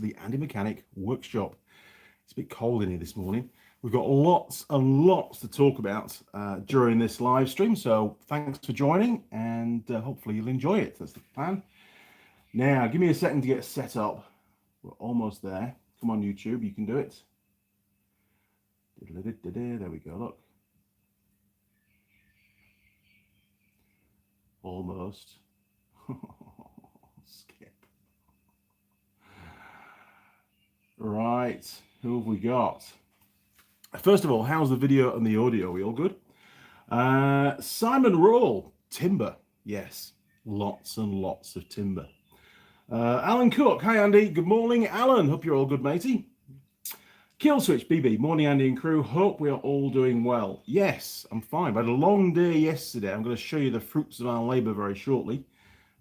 the Andy Mechanic Workshop. It's a bit cold in here this morning. We've got lots and lots to talk about during this live stream, so thanks for joining, and hopefully you'll enjoy it. That's the plan. Now, give me a second to get set up. We're almost there. Come on, YouTube, you can do it. There we go, look. Almost. Skip. Right, who have we got? First of all, how's the video and the audio? Are we all good? Simon Roll, timber. Yes, lots and lots of timber. Alan Cook, hi Andy, good morning. Alan, hope you're all good, matey. Kill Switch BB, morning Andy and crew, hope we are all doing well. Yes, I'm fine. I had a long day yesterday. I'm going to show you the fruits of our labour very shortly.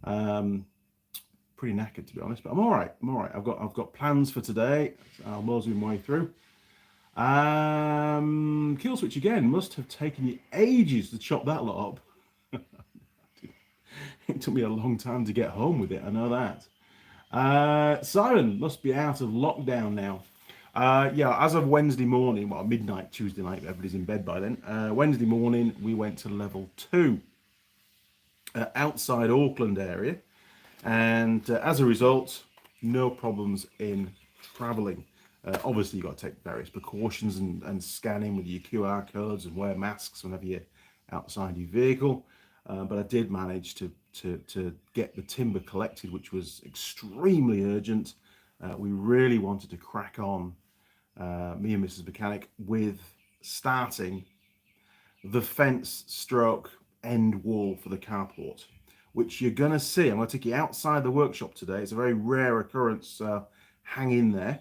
Pretty knackered, to be honest, but I'm all right. I've got plans for today. I'll mosey my way through. Kill Switch again. Must have taken you ages to chop that lot up. It took me a long time to get home with it. I know that. Simon must be out of lockdown now. Yeah, as of Wednesday morning, well, midnight Tuesday night, everybody's in bed by then. Wednesday morning, we went to level 2 outside Auckland area. And as a result, no problems in travelling. Obviously, you've got to take various precautions and scanning with your QR codes and wear masks whenever you're outside your vehicle. But I did manage to get the timber collected, which was extremely urgent. We really wanted to crack on, me and Mrs. Mechanic, with starting the fence stroke end wall for the carport, which you're going to see. I'm going to take you outside the workshop today. It's a very rare occurrence, so hang in there.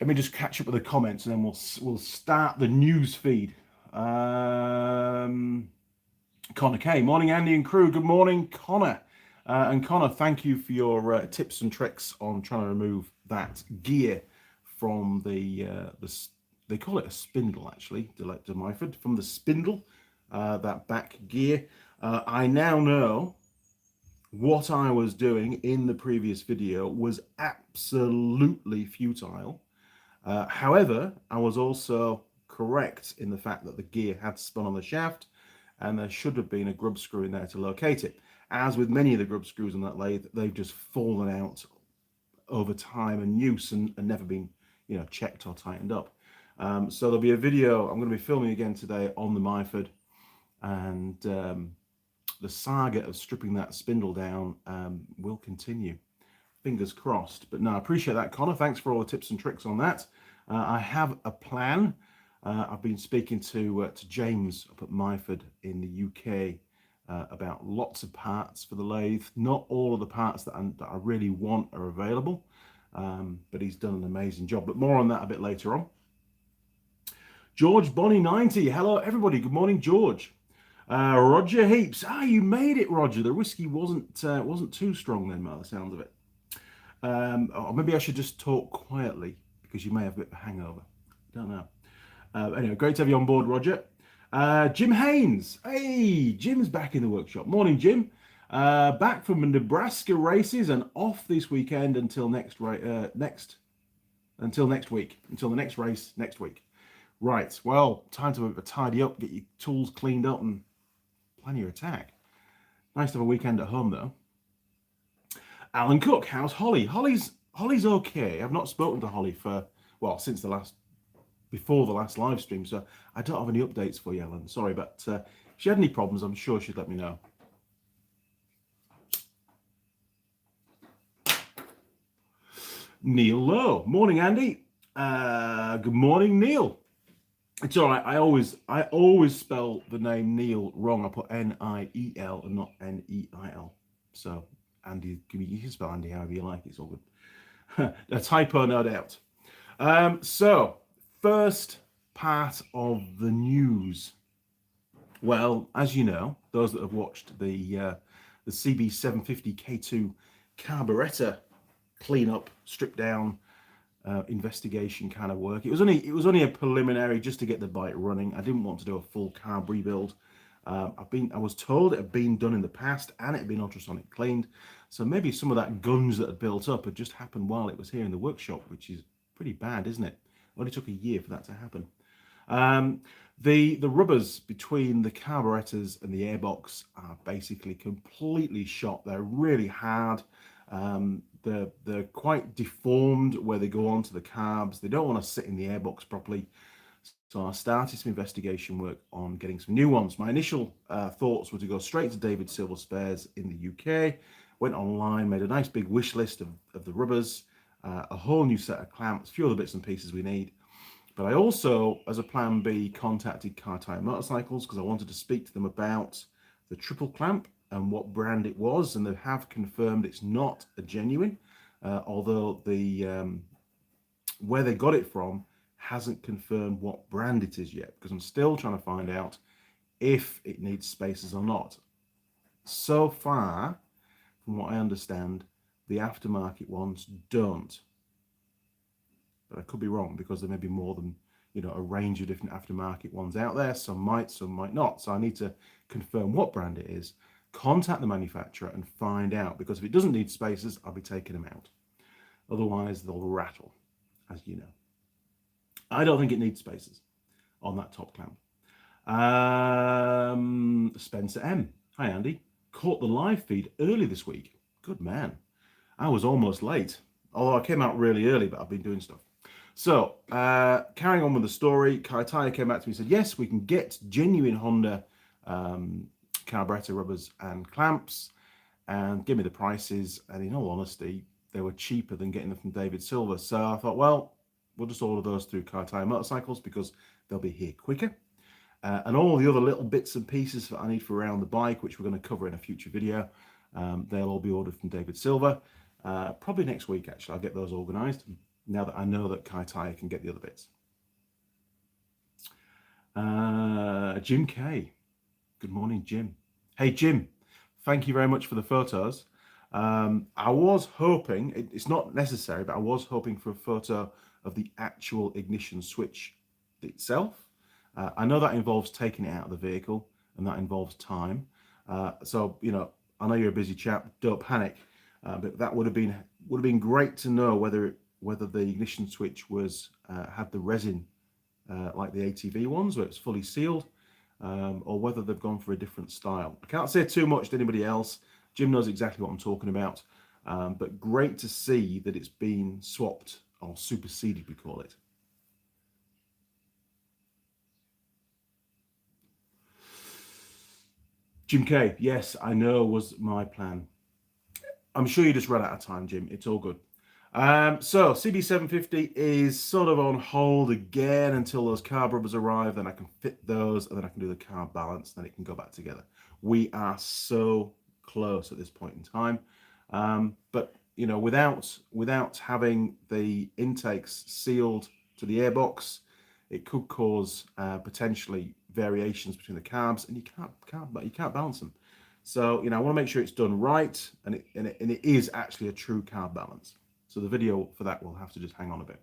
Let me just catch up with the comments and then we'll start the news feed. Connor K, morning Andy and crew. Good morning, Connor. And Connor, thank you for your tips and tricks on trying to remove that gear from they call it a spindle, actually, Director Myford, from the spindle, that back gear. I now know what I was doing in the previous video was absolutely futile. However, I was also correct in the fact that the gear had spun on the shaft and there should have been a grub screw in there to locate it. As with many of the grub screws on that lathe, they've just fallen out over time and use and never been, checked or tightened up. So there'll be a video I'm going to be filming again today on the Myford, and the saga of stripping that spindle down will continue. Fingers crossed. But no, I appreciate that, Connor. Thanks for all the tips and tricks on that. I have a plan. I've been speaking to James up at Myford in the UK about lots of parts for the lathe. Not all of the parts that I really want are available, but he's done an amazing job. But more on that a bit later on. George Bonnie 90. Hello, everybody. Good morning, George. Roger Heaps. You made it, Roger. The whiskey wasn't too strong then, by the sounds of it. Or maybe I should just talk quietly because you may have a bit of a hangover. Don't know. Anyway, great to have you on board, Roger. Jim Haynes. Hey, Jim's back in the workshop. Morning, Jim. Back from the Nebraska races and off this weekend until until the next race next week. Right, well, time to tidy up, get your tools cleaned up and plan your attack. Nice to have a weekend at home, though. Alan Cook, how's Holly? Holly's okay. I've not spoken to Holly since before the last live stream, so I don't have any updates for you, Alan. Sorry, but if she had any problems, I'm sure she'd let me know. Neil Lowe, morning, Andy. Good morning, Neil. It's all right. I always spell the name Neil wrong. I put N-I-E-L and not N-E-I-L. So Andy, you can spell Andy however you like. It's all good. A typo, no doubt. So first part of the news. Well, as you know, those that have watched the CB750 K2 carburetor cleanup, strip down, investigation kind of work. It was only a preliminary just to get the bike running. I didn't want to do a full carb rebuild. I was told it had been done in the past and it had been ultrasonic cleaned. So maybe some of that gunge that had built up had just happened while it was here in the workshop, which is pretty bad, isn't it? It only took a year for that to happen. The rubbers between the carburetors and the airbox are basically completely shot. They're really hard. They're quite deformed where they go onto the carbs. They don't want to sit in the airbox properly. So I started some investigation work on getting some new ones. My initial thoughts were to go straight to David Silver Spares in the UK. Went online, made a nice big wish list of the rubbers, a whole new set of clamps, a few other bits and pieces we need. But I also, as a plan B, contacted Car Tire Motorcycles because I wanted to speak to them about the triple clamp and what brand it was, and they have confirmed it's not a genuine, although the where they got it from hasn't confirmed what brand it is yet, because I'm still trying to find out if it needs spacers or not. So far, from what I understand, the aftermarket ones don't. But I could be wrong, because there may be more than, you know, a range of different aftermarket ones out there. Some might not. So I need to confirm what brand it is, contact the manufacturer and find out, because if it doesn't need spacers, I'll be taking them out. Otherwise, they'll rattle, as you know. I don't think it needs spacers on that top clamp. Spencer M. Hi, Andy. Caught the live feed early this week. Good man. I was almost late, although I came out really early, but I've been doing stuff. So, carrying on with the story, Kai Tire came back to me and said, yes, we can get genuine Honda carburetor rubbers and clamps, and give me the prices. And in all honesty, they were cheaper than getting them from David Silver. So I thought, well, we'll just order those through Car Tire Motorcycles because they'll be here quicker. And all the other little bits and pieces that I need for around the bike, which we're going to cover in a future video, they'll all be ordered from David Silver. Probably next week, actually. I'll get those organised now that I know that Kai Tire can get the other bits. Jim K. Good morning, Jim. Hey, Jim. Thank you very much for the photos. I was hoping, it's not necessary, but I was hoping for a photo of the actual ignition switch itself. I know that involves taking it out of the vehicle, and that involves time. So, you know, I know you're a busy chap. Don't panic. But that would have been great to know whether the ignition switch was had the resin like the ATV ones, where it's fully sealed, or whether they've gone for a different style. I can't say too much to anybody else. Jim knows exactly what I'm talking about. But great to see that it's been swapped or superseded, we call it. Jim K, yes, I know was my plan. I'm sure you just ran out of time, Jim. It's all good. So CB750 is sort of on hold again until those carb rubbers arrive. Then I can fit those, and then I can do the carb balance. Then it can go back together. We are so close at this point in time. But you know, without having the intakes sealed to the airbox, it could cause potentially variations between the carbs, and you can't balance them. So, you know, I want to make sure it's done right, and it is actually a true carb balance. So the video for that will have to just hang on a bit.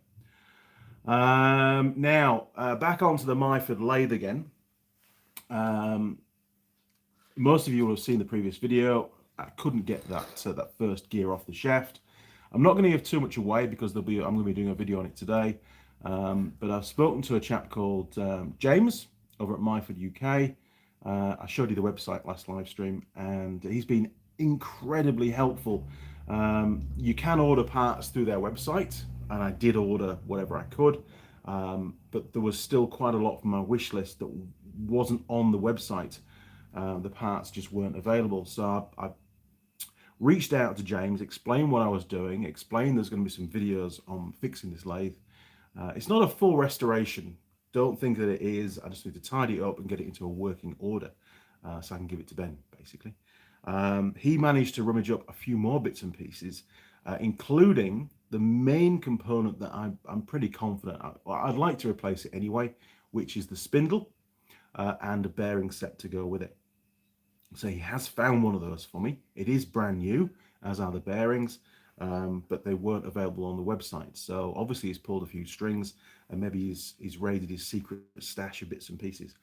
Now, back onto the Myford lathe again. Most of you will have seen the previous video. I couldn't get that first gear off the shaft. I'm not going to give too much away because I'm going to be doing a video on it today. But I've spoken to a chap called James over at Myford UK. I showed you the website last live stream, and he's been incredibly helpful. You can order parts through their website, and I did order whatever I could, but there was still quite a lot from my wish list that wasn't on the website. The parts just weren't available, so I reached out to James, explained what I was doing, explained there's going to be some videos on fixing this lathe. It's not a full restoration. Don't think that it is. I just need to tidy it up and get it into a working order so I can give it to Ben, basically. He managed to rummage up a few more bits and pieces, including the main component that I'm pretty confident I'd like to replace it anyway, which is the spindle and a bearing set to go with it. So he has found one of those for me. It is brand new, as are the bearings, but they weren't available on the website. So obviously he's pulled a few strings, and maybe he's raided his secret stash of bits and pieces.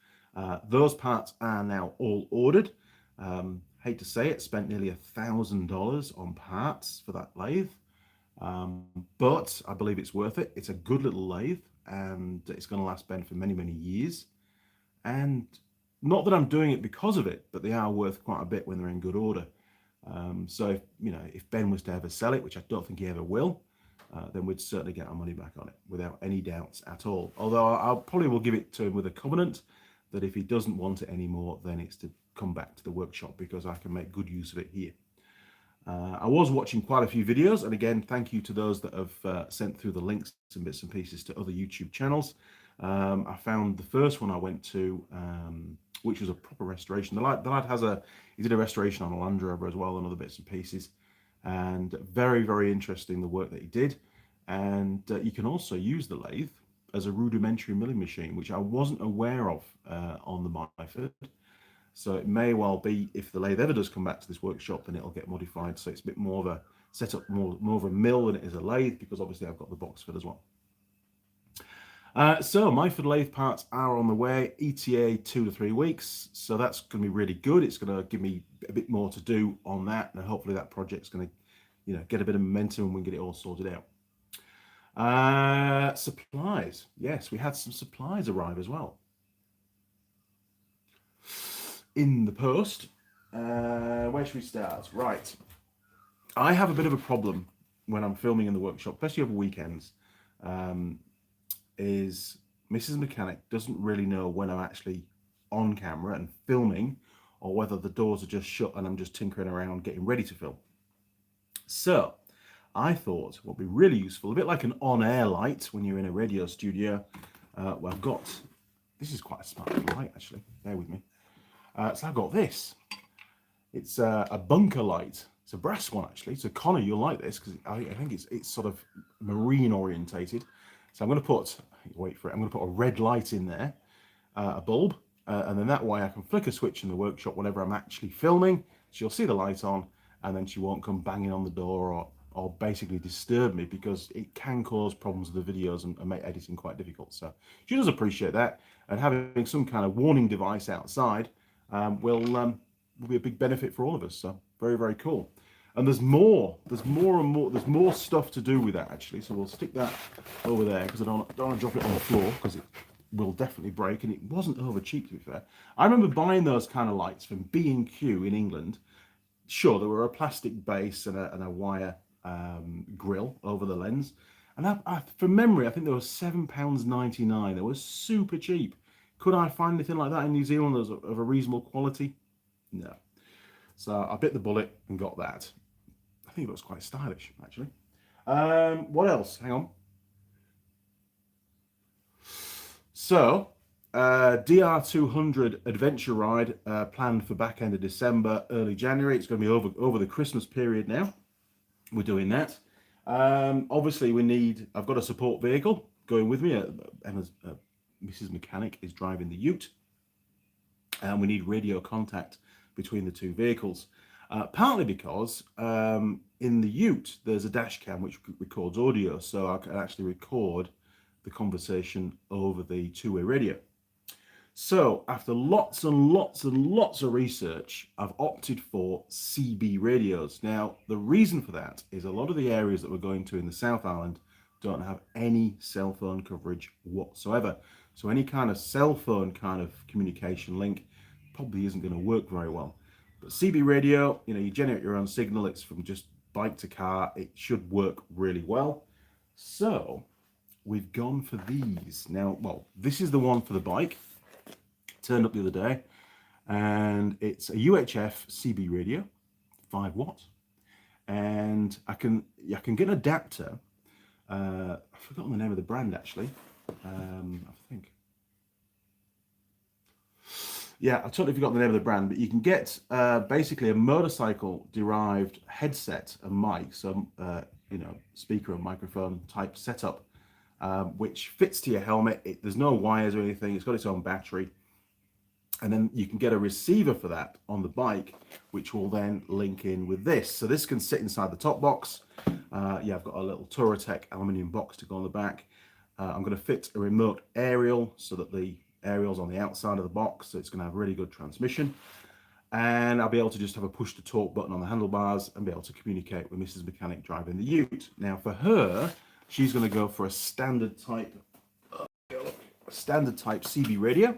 Those parts are now all ordered. Hate to say it, spent nearly $1,000 on parts for that lathe. But I believe it's worth it. It's a good little lathe, and it's going to last Ben for many, many years. And not that I'm doing it because of it, but they are worth quite a bit when they're in good order. So if Ben was to ever sell it, which I don't think he ever will, then we'd certainly get our money back on it without any doubts at all. Although I'll probably will give it to him with a covenant that if he doesn't want it anymore, then it's to come back to the workshop because I can make good use of it here. I was watching quite a few videos, and again, thank you to those that have sent through the links and bits and pieces to other YouTube channels. I found the first one I went to, which was a proper restoration. The lad he did a restoration on a Land Rover as well and other bits and pieces, and very, very interesting the work that he did. And you can also use the lathe as a rudimentary milling machine, which I wasn't aware of on the Myford. So it may well be, if the lathe ever does come back to this workshop, then it'll get modified. So it's a bit more of a setup, more of a mill than it is a lathe, because obviously I've got the box fit as well. So Myford lathe parts are on the way, ETA 2 to 3 weeks. So that's going to be really good. It's going to give me a bit more to do on that. And hopefully that project's going to, get a bit of momentum and we can get it all sorted out. Supplies. Yes, we had some supplies arrive as well in the post. Where should we start? Right. I have a bit of a problem when I'm filming in the workshop, especially over weekends, is Mrs. Mechanic doesn't really know when I'm actually on camera and filming, or whether the doors are just shut and I'm just tinkering around getting ready to film. So I thought what would be really useful, a bit like an on-air light when you're in a radio studio. Well, this is quite a smart light actually, bear with me. So I've got this. It's a bunker light. It's a brass one actually. So Connor, you'll like this because I think it's sort of marine orientated. So I'm going to put, wait for it, I'm going to put a red light in there, a bulb, and then that way I can flick a switch in the workshop whenever I'm actually filming. She'll see the light on, and then she won't come banging on the door or basically disturb me, because it can cause problems with the videos and make editing quite difficult. So she does appreciate that, and having some kind of warning device outside will be a big benefit for all of us. So very, very cool. And there's more stuff to do with that actually. So we'll stick that over there because I don't want to drop it on the floor, because it will definitely break, and it wasn't over cheap, to be fair. I remember buying those kind of lights from B&Q in England. Sure, there were a plastic base and a wire grill over the lens, and from memory I think they were £7.99. They were super cheap. Could I find anything like that in New Zealand of a reasonable quality? No. So I bit the bullet and got that. I think it looks quite stylish, actually. What else? Hang on. So, DR200 adventure ride planned for back end of December, early January. It's going to be over the Christmas period now. We're doing that. Obviously, I've got a support vehicle going with me. Emma's Mrs. Mechanic is driving the ute, and we need radio contact between the two vehicles. Partly because in the ute there's a dash cam which records audio, so I can actually record the conversation over the two-way radio. So after lots and lots and lots of research, I've opted for CB radios. Now the reason for that is a lot of the areas that we're going to in the South Island don't have any cell phone coverage whatsoever. So any kind of cell phone kind of communication link probably isn't going to work very well. But CB radio, you generate your own signal. It's from just bike to car. It should work really well. So we've gone for these. Now, well, this is the one for the bike. Turned up the other day, and it's a UHF CB radio, 5 watts. And I can get an adapter. I've forgotten the name of the brand actually. I think. Yeah, I totally forgot the name of the brand, but you can get basically a motorcycle-derived headset and mic, so speaker and microphone type setup, which fits to your helmet. There's no wires or anything. It's got its own battery, and then you can get a receiver for that on the bike, which will then link in with this. So this can sit inside the top box. I've got a little Touratech aluminium box to go on the back. I'm going to fit a remote aerial so that the aerials on the outside of the box, so it's going to have really good transmission. And I'll be able to just have a push to talk button on the handlebars and be able to communicate with Mrs. Mechanic driving the ute. Now for her, she's going to go for a standard type CB radio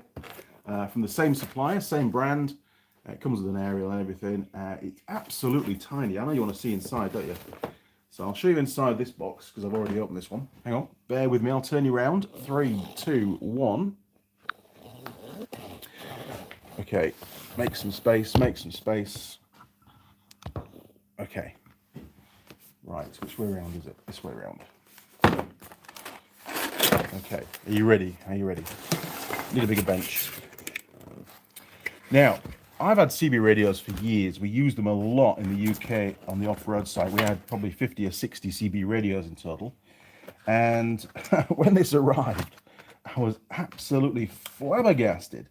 from the same supplier, same brand. It comes with an aerial and everything. It's absolutely tiny. I know you want to see inside, don't you? So I'll show you inside this box because I've already opened this one. Hang on, bear with me. I'll turn you around. 3, 2, 1. Okay, make some space, make some space. Okay. Right, which way around is it? This way around. Okay, are you ready? Are you ready? Need a bigger bench. Now, I've had CB radios for years. We use them a lot in the UK on the off-road side. We had probably 50 or 60 CB radios in total. And when this arrived, I was absolutely flabbergasted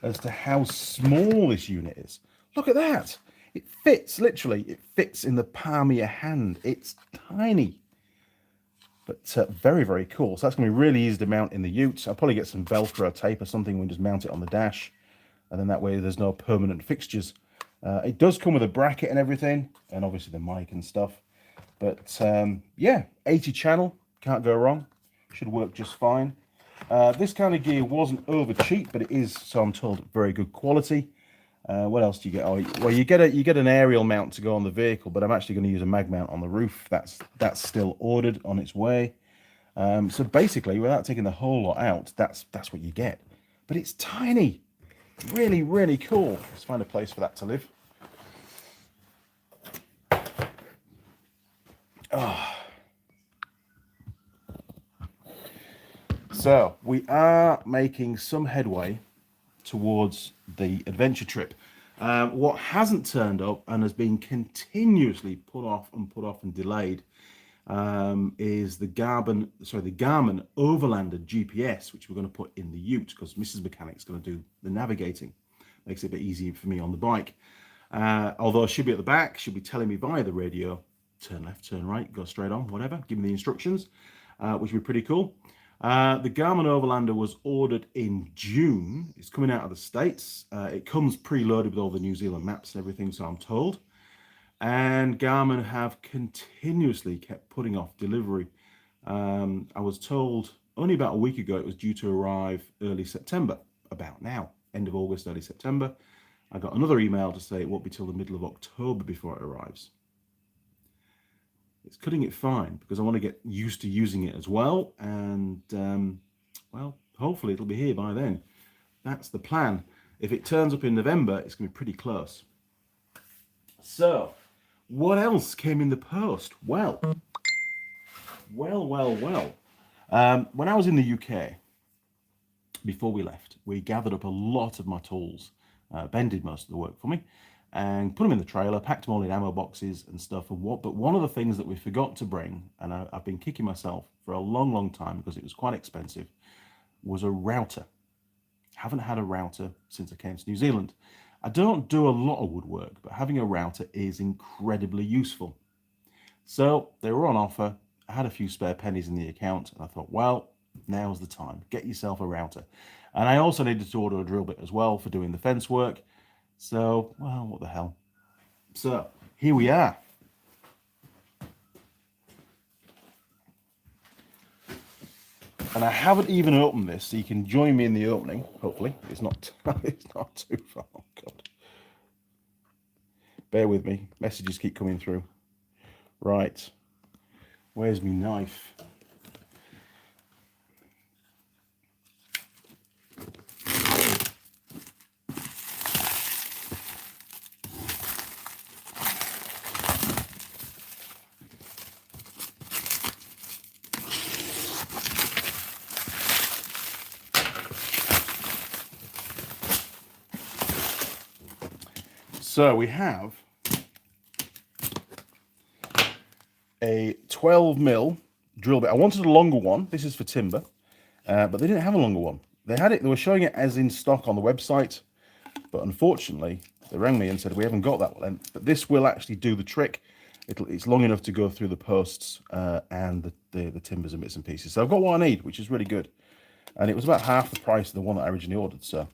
as to how small this unit is. Look at that. It fits, literally, it fits in the palm of your hand. It's tiny, but very, very cool. So that's going to be really easy to mount in the ute. I'll probably get some Velcro tape or something and just mount it on the dash. And then that way there's no permanent fixtures. It does come with a bracket and everything, and obviously the mic and stuff. But yeah, 80 channel, can't go wrong. Should work just fine. This kind of gear wasn't over cheap, but it is, so I'm told, very good quality. What else do you get? Oh, well, you get an aerial mount to go on the vehicle, but I'm actually going to use a mag mount on the roof. That's still ordered, on its way. So basically, without taking the whole lot out, that's what you get. But it's tiny. Really, really cool. Let's find a place for that to live. Oh. So we are making some headway towards the adventure trip. What hasn't turned up and has been continuously put off and delayed is the Garmin Overlander GPS, which we're going to put in the ute because Mrs. Mechanic's going to do the navigating. Makes it a bit easier for me on the bike. Although she'll be at the back, she'll be telling me via the radio, turn left, turn right, go straight on, whatever, give me the instructions, which would be pretty cool. The Garmin Overlander was ordered in June. It's coming out of the States. It comes preloaded with all the New Zealand maps and everything, so I'm told. And Garmin have continuously kept putting off delivery. I was told only about a week ago it was due to arrive early September, about now, end of August, early September. I got another email to say it won't be till the middle of October before it arrives. It's cutting it fine because I want to get used to using it as well. And, well, hopefully it'll be here by then. That's the plan. If it turns up in November, it's going to be pretty close. So, what else came in the post? Well. When I was in the UK, before we left, we gathered up a lot of my tools. Ben did most of the work for me. And put them in the trailer, packed them all in ammo boxes and stuff. But one of the things that we forgot to bring, and I've been kicking myself for a long, long time because it was quite expensive, was a router. Haven't had a router since I came to New Zealand. I don't do a lot of woodwork, but having a router is incredibly useful. So they were on offer. I had a few spare pennies in the account, and I thought, well, now's the time. Get yourself a router. And I also needed to order a drill bit as well for doing the fence work. So, well, what the hell. So, here we are. And I haven't even opened this, so you can join me in the opening, hopefully. It's not too far. Oh, God. Bear with me. Messages keep coming through. Right. Where's my knife? So we have a 12mm drill bit. I wanted a longer one. This is for timber, but they didn't have a longer one. They had it. They were showing it as in stock on the website, but unfortunately, they rang me and said we haven't got that length. But this will actually do the trick. It's long enough to go through the posts and the timbers and bits and pieces. So I've got what I need, which is really good. and it was about half the price of the one that I originally ordered, so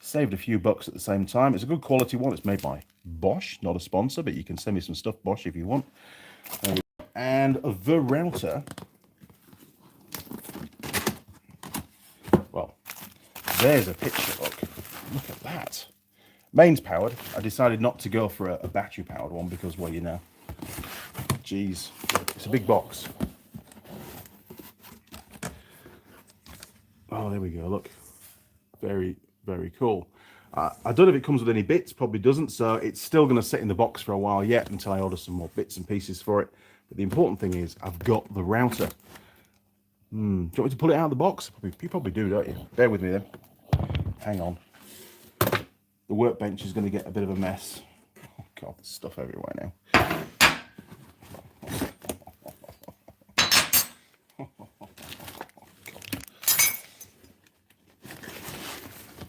saved a few bucks at the same time. It's a good quality one. It's made by Bosch, not a sponsor, but you can send me some stuff, Bosch, if you want. And the router, well, there's a picture. Look at that. Mains powered. I decided not to go for a battery powered one because, well, you know, geez, it's a big box. Oh, there we go. Look, very, very cool. I don't know if it comes with any bits, probably doesn't, so it's still going to sit in the box for a while yet until I order some more bits and pieces for it. But the important thing is I've got the router. Do you want me to pull it out of the box? You probably do, don't you? Bear with me then. Hang on. The workbench is going to get a bit of a mess. Oh God, there's stuff everywhere now.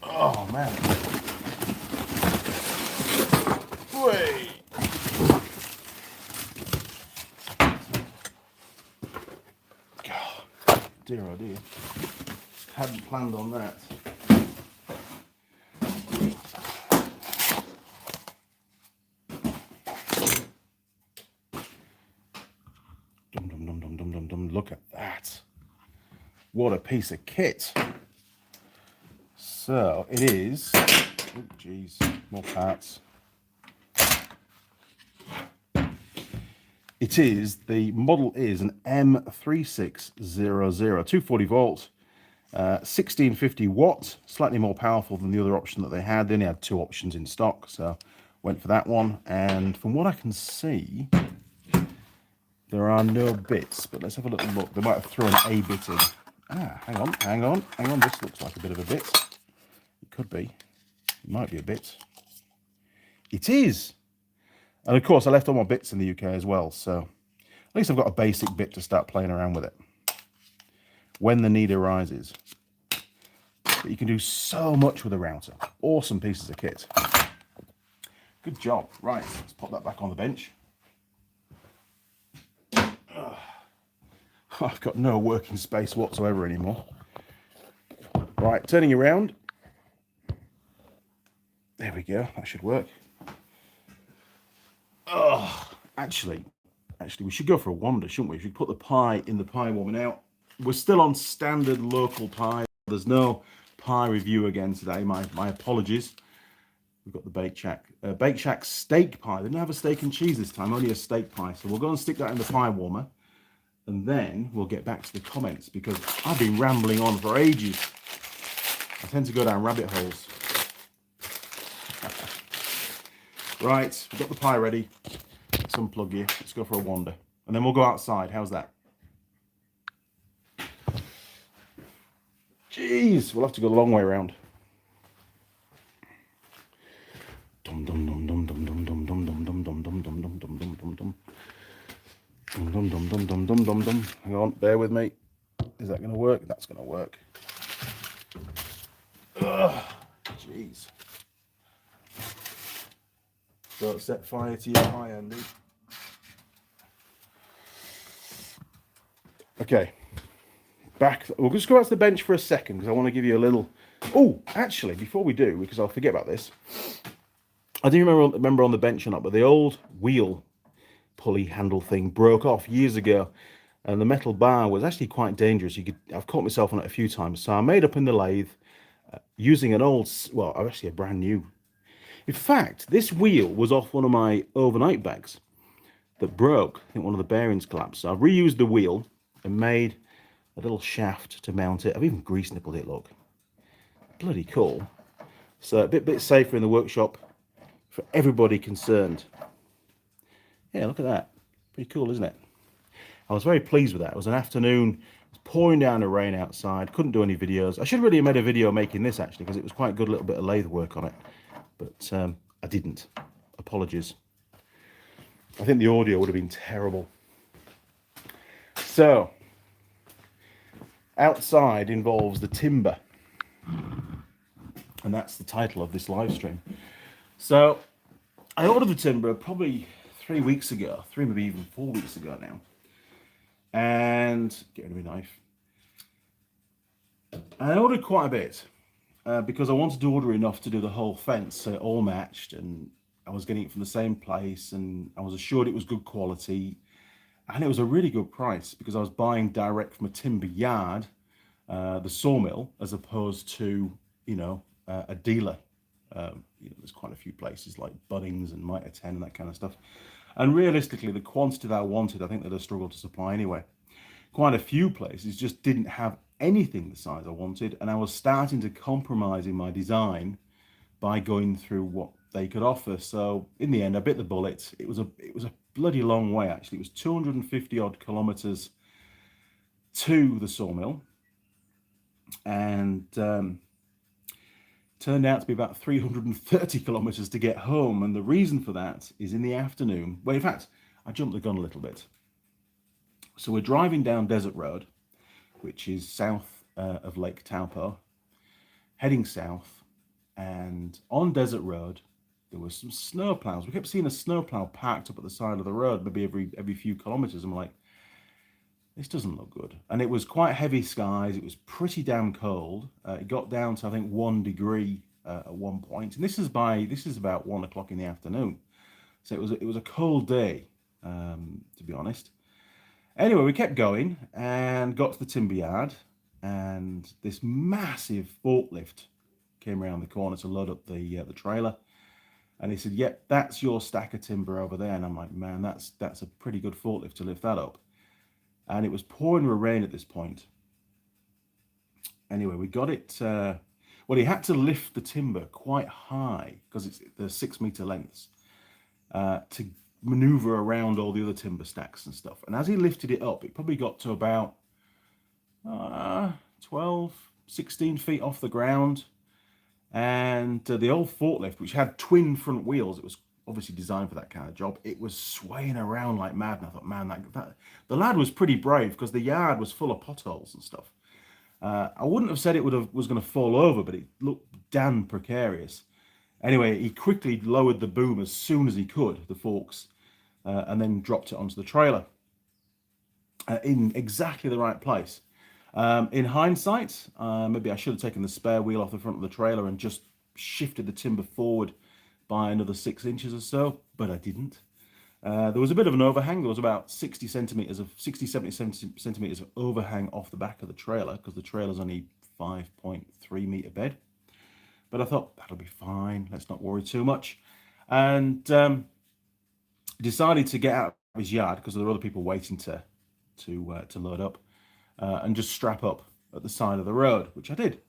Oh man. Wait. God, dear oh dear. Hadn't planned on that. Look at that. What a piece of kit. So it is, oh geez, more parts. It is, the model is an M3600, 240 volt, 1650 watt, slightly more powerful than the other option that they had. They only had two options in stock, so went for that one. And from what I can see, there are no bits, but let's have a little look. They might have thrown a bit in. Ah, hang on. This looks like a bit of a bit. It could be. It might be a bit. It is. And of course, I left all my bits in the UK as well, so at least I've got a basic bit to start playing around with it when the need arises. But you can do so much with a router. Awesome pieces of kit. Good job. Right, let's pop that back on the bench. I've got no working space whatsoever anymore. Right, turning around. There we go, that should work. Oh, actually, we should go for a wander, shouldn't we? We should put the pie in the pie warmer. Now, we're still on standard local pie. There's no pie review again today. My apologies. We've got the Bake Shack steak pie. They didn't have a steak and cheese this time, only a steak pie. So we'll go and stick that in the pie warmer. And then we'll get back to the comments because I've been rambling on for ages. I tend to go down rabbit holes. Right, we've got the pie ready. Let's unplug you. Let's go for a wander. And then we'll go outside. How's that? Jeez, we'll have to go the long way around. Dum dum dum dum dum dum dum dum dum dum dum dum dum dum dum dum dum dum. Dum dum dum dum dum dum dum dum. Hang on, bear with me. Is that going to work? That's going to work. Ugh, jeez. Don't set fire to your pie, Andy. Okay, back. We'll just go out to the bench for a second because I want to give you a little. Oh, actually, before we do, because I'll forget about this. I don't remember on the bench or not, but the old wheel pulley handle thing broke off years ago, and the metal bar was actually quite dangerous. I've caught myself on it a few times, so I made up in the lathe using an old, well, actually a brand new. In fact, this wheel was off one of my overnight bags that broke. I think one of the bearings collapsed. So I've reused the wheel and made a little shaft to mount it. I've even grease nippled it, look. Bloody cool. So a bit safer in the workshop for everybody concerned. Yeah, look at that. Pretty cool, isn't it? I was very pleased with that. It was an afternoon. It was pouring down the rain outside. Couldn't do any videos. I should really have made a video making this, actually, because it was quite good, a little bit of lathe work on it. But I didn't. Apologies. I think the audio would have been terrible. So, outside involves the timber. And that's the title of this live stream. So, I ordered the timber probably 3 weeks ago. 3, maybe even 4 weeks ago now. And, get rid of my knife. I ordered quite a bit because I wanted to order enough to do the whole fence so it all matched, and I was getting it from the same place, and I was assured it was good quality, and it was a really good price because I was buying direct from a timber yard, the sawmill, as opposed to, a dealer. There's quite a few places like Bunnings and Mitre 10 and that kind of stuff. And realistically, the quantity that I wanted, I think they'd have struggled to supply anyway. Quite a few places just didn't have anything the size I wanted, and I was starting to compromise in my design by going through what they could offer. So in the end, I bit the bullet. It was a bloody long way actually. It was 250 odd kilometers to the sawmill, and turned out to be about 330 kilometers to get home. And the reason for that is in the afternoon. Well, in fact, I jumped the gun a little bit. So we're driving down Desert Road, which is south of Lake Taupo, heading south. And on Desert Road, there were some snow plows. We kept seeing a snow plow parked up at the side of the road, maybe every few kilometers. I'm like, this doesn't look good. And it was quite heavy skies. It was pretty damn cold. It got down to, I think, 1 degree at one point. And this is about 1 o'clock in the afternoon. So it was a cold day, to be honest. Anyway, we kept going and got to the timber yard, and this massive forklift came around the corner to load up the trailer. And he said, "Yep, that's your stack of timber over there." And I'm like, "Man, that's a pretty good forklift to lift that up." And it was pouring with rain at this point. Anyway, we got it. Well, he had to lift the timber quite high because they're 6 meter lengths to maneuver around all the other timber stacks and stuff. And as he lifted it up, it probably got to about 12, 16 feet off the ground. And the old forklift, which had twin front wheels, it was obviously designed for that kind of job, it was swaying around like mad. And I thought, man, the lad was pretty brave because the yard was full of potholes and stuff. I wouldn't have said was going to fall over, but it looked damn precarious. Anyway, he quickly lowered the boom as soon as he could, the forks, and then dropped it onto the trailer in exactly the right place. In hindsight, maybe I should have taken the spare wheel off the front of the trailer and just shifted the timber forward by another 6 inches or so, but I didn't. There was a bit of an overhang. There was about 70 centimeters of overhang off the back of the trailer because the trailer's only 5.3 meter bed. But I thought, that'll be fine. Let's not worry too much. And decided to get out of his yard because there were other people waiting to load up and just strap up at the side of the road, which I did.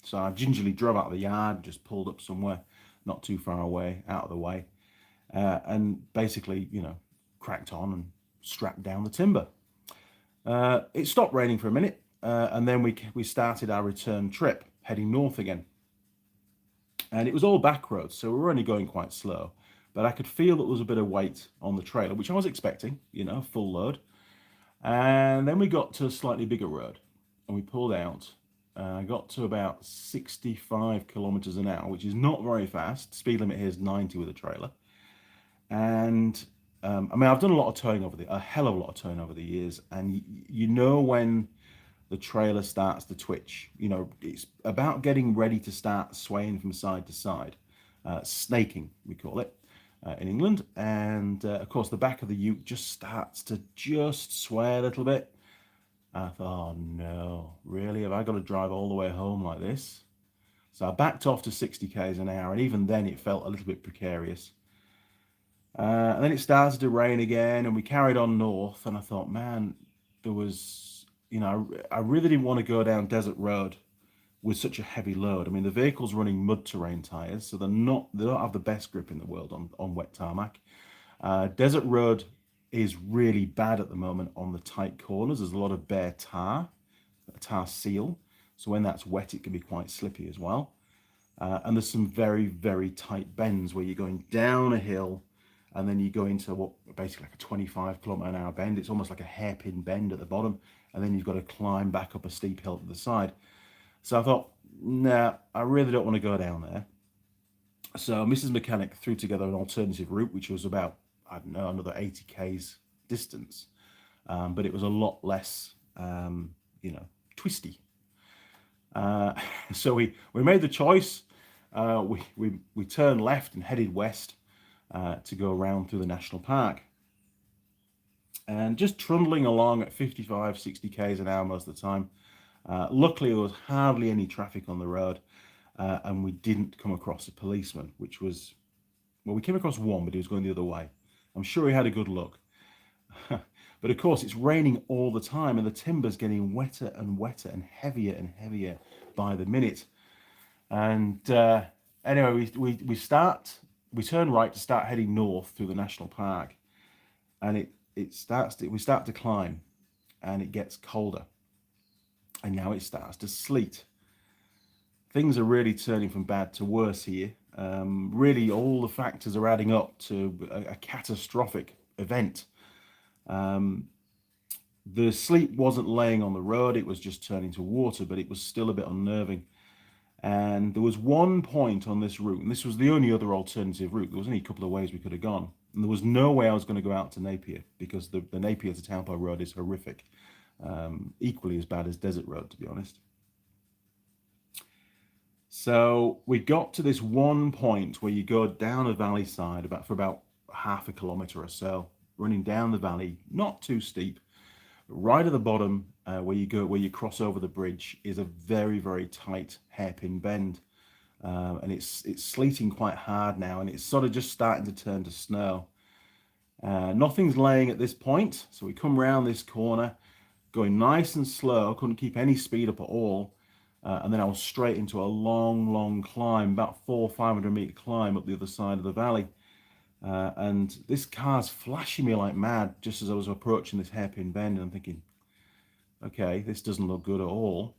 So I gingerly drove out of the yard, just pulled up somewhere not too far away, out of the way, and basically, cracked on and strapped down the timber. It stopped raining for a minute, and then we started our return trip, heading north again. And it was all back roads, so we were only going quite slow. But I could feel that there was a bit of weight on the trailer, which I was expecting, full load. And then we got to a slightly bigger road, and we pulled out. I got to about 65 kilometers an hour, which is not very fast. Speed limit here is 90 with a trailer. And I've done a hell of a lot of towing over the years, and when the trailer starts to twitch, it's about getting ready to start swaying from side to side, snaking, we call it in England. And of course, the back of the ute just starts to sway a little bit. I thought, oh no, really? Have I got to drive all the way home like this? So I backed off to 60 k's an hour, and even then it felt a little bit precarious. And then it started to rain again, and we carried on north, and I thought, man, there was, I really didn't want to go down Desert Road with such a heavy load. I mean, the vehicle's running mud terrain tires, so they don't have the best grip in the world on wet tarmac. Desert Road is really bad at the moment on the tight corners. There's a lot of bare tar seal. So when that's wet, it can be quite slippy as well. And there's some very, very tight bends where you're going down a hill and then you go into what basically like a 25 kilometer an hour bend. It's almost like a hairpin bend at the bottom. And then you've got to climb back up a steep hill to the side. So I thought, nah, I really don't want to go down there. So Mrs. Mechanic threw together an alternative route, which was about, I don't know, another 80 k's distance. But it was a lot less, twisty. Uh, so we made the choice. We turned left and headed west to go around through the national park. And just trundling along at 55, 60 k's an hour most of the time. Luckily, there was hardly any traffic on the road, and we didn't come across a policeman, which was, well, we came across one, but he was going the other way. I'm sure he had a good look. But of course, it's raining all the time, and the timber's getting wetter and wetter and heavier by the minute. And anyway, we turn right to start heading north through the national park, and we start to climb, and it gets colder, and now it starts to sleet. Things are really turning from bad to worse here. Really, all the factors are adding up to a catastrophic event. The sleet wasn't laying on the road, it was just turning to water, but it was still a bit unnerving. And there was one point on this route, and this was the only other alternative route. There was only a couple of ways we could have gone. And there was no way I was going to go out to Napier, because the Napier to Taupo road is horrific. Equally as bad as Desert Road, to be honest. So we got to this one point where you go down a valley side for about half a kilometre or so, running down the valley, not too steep. Right at the bottom, where you cross over the bridge, is a very tight hairpin bend, and it's sleeting quite hard now, and it's sort of just starting to turn to snow. Nothing's laying at this point, so we come round this corner, going nice and slow. Couldn't keep any speed up at all, and then I was straight into a long climb, about 400-500 meter climb up the other side of the valley. And this car's flashing me like mad just as I was approaching this hairpin bend, and I'm thinking, okay, this doesn't look good at all.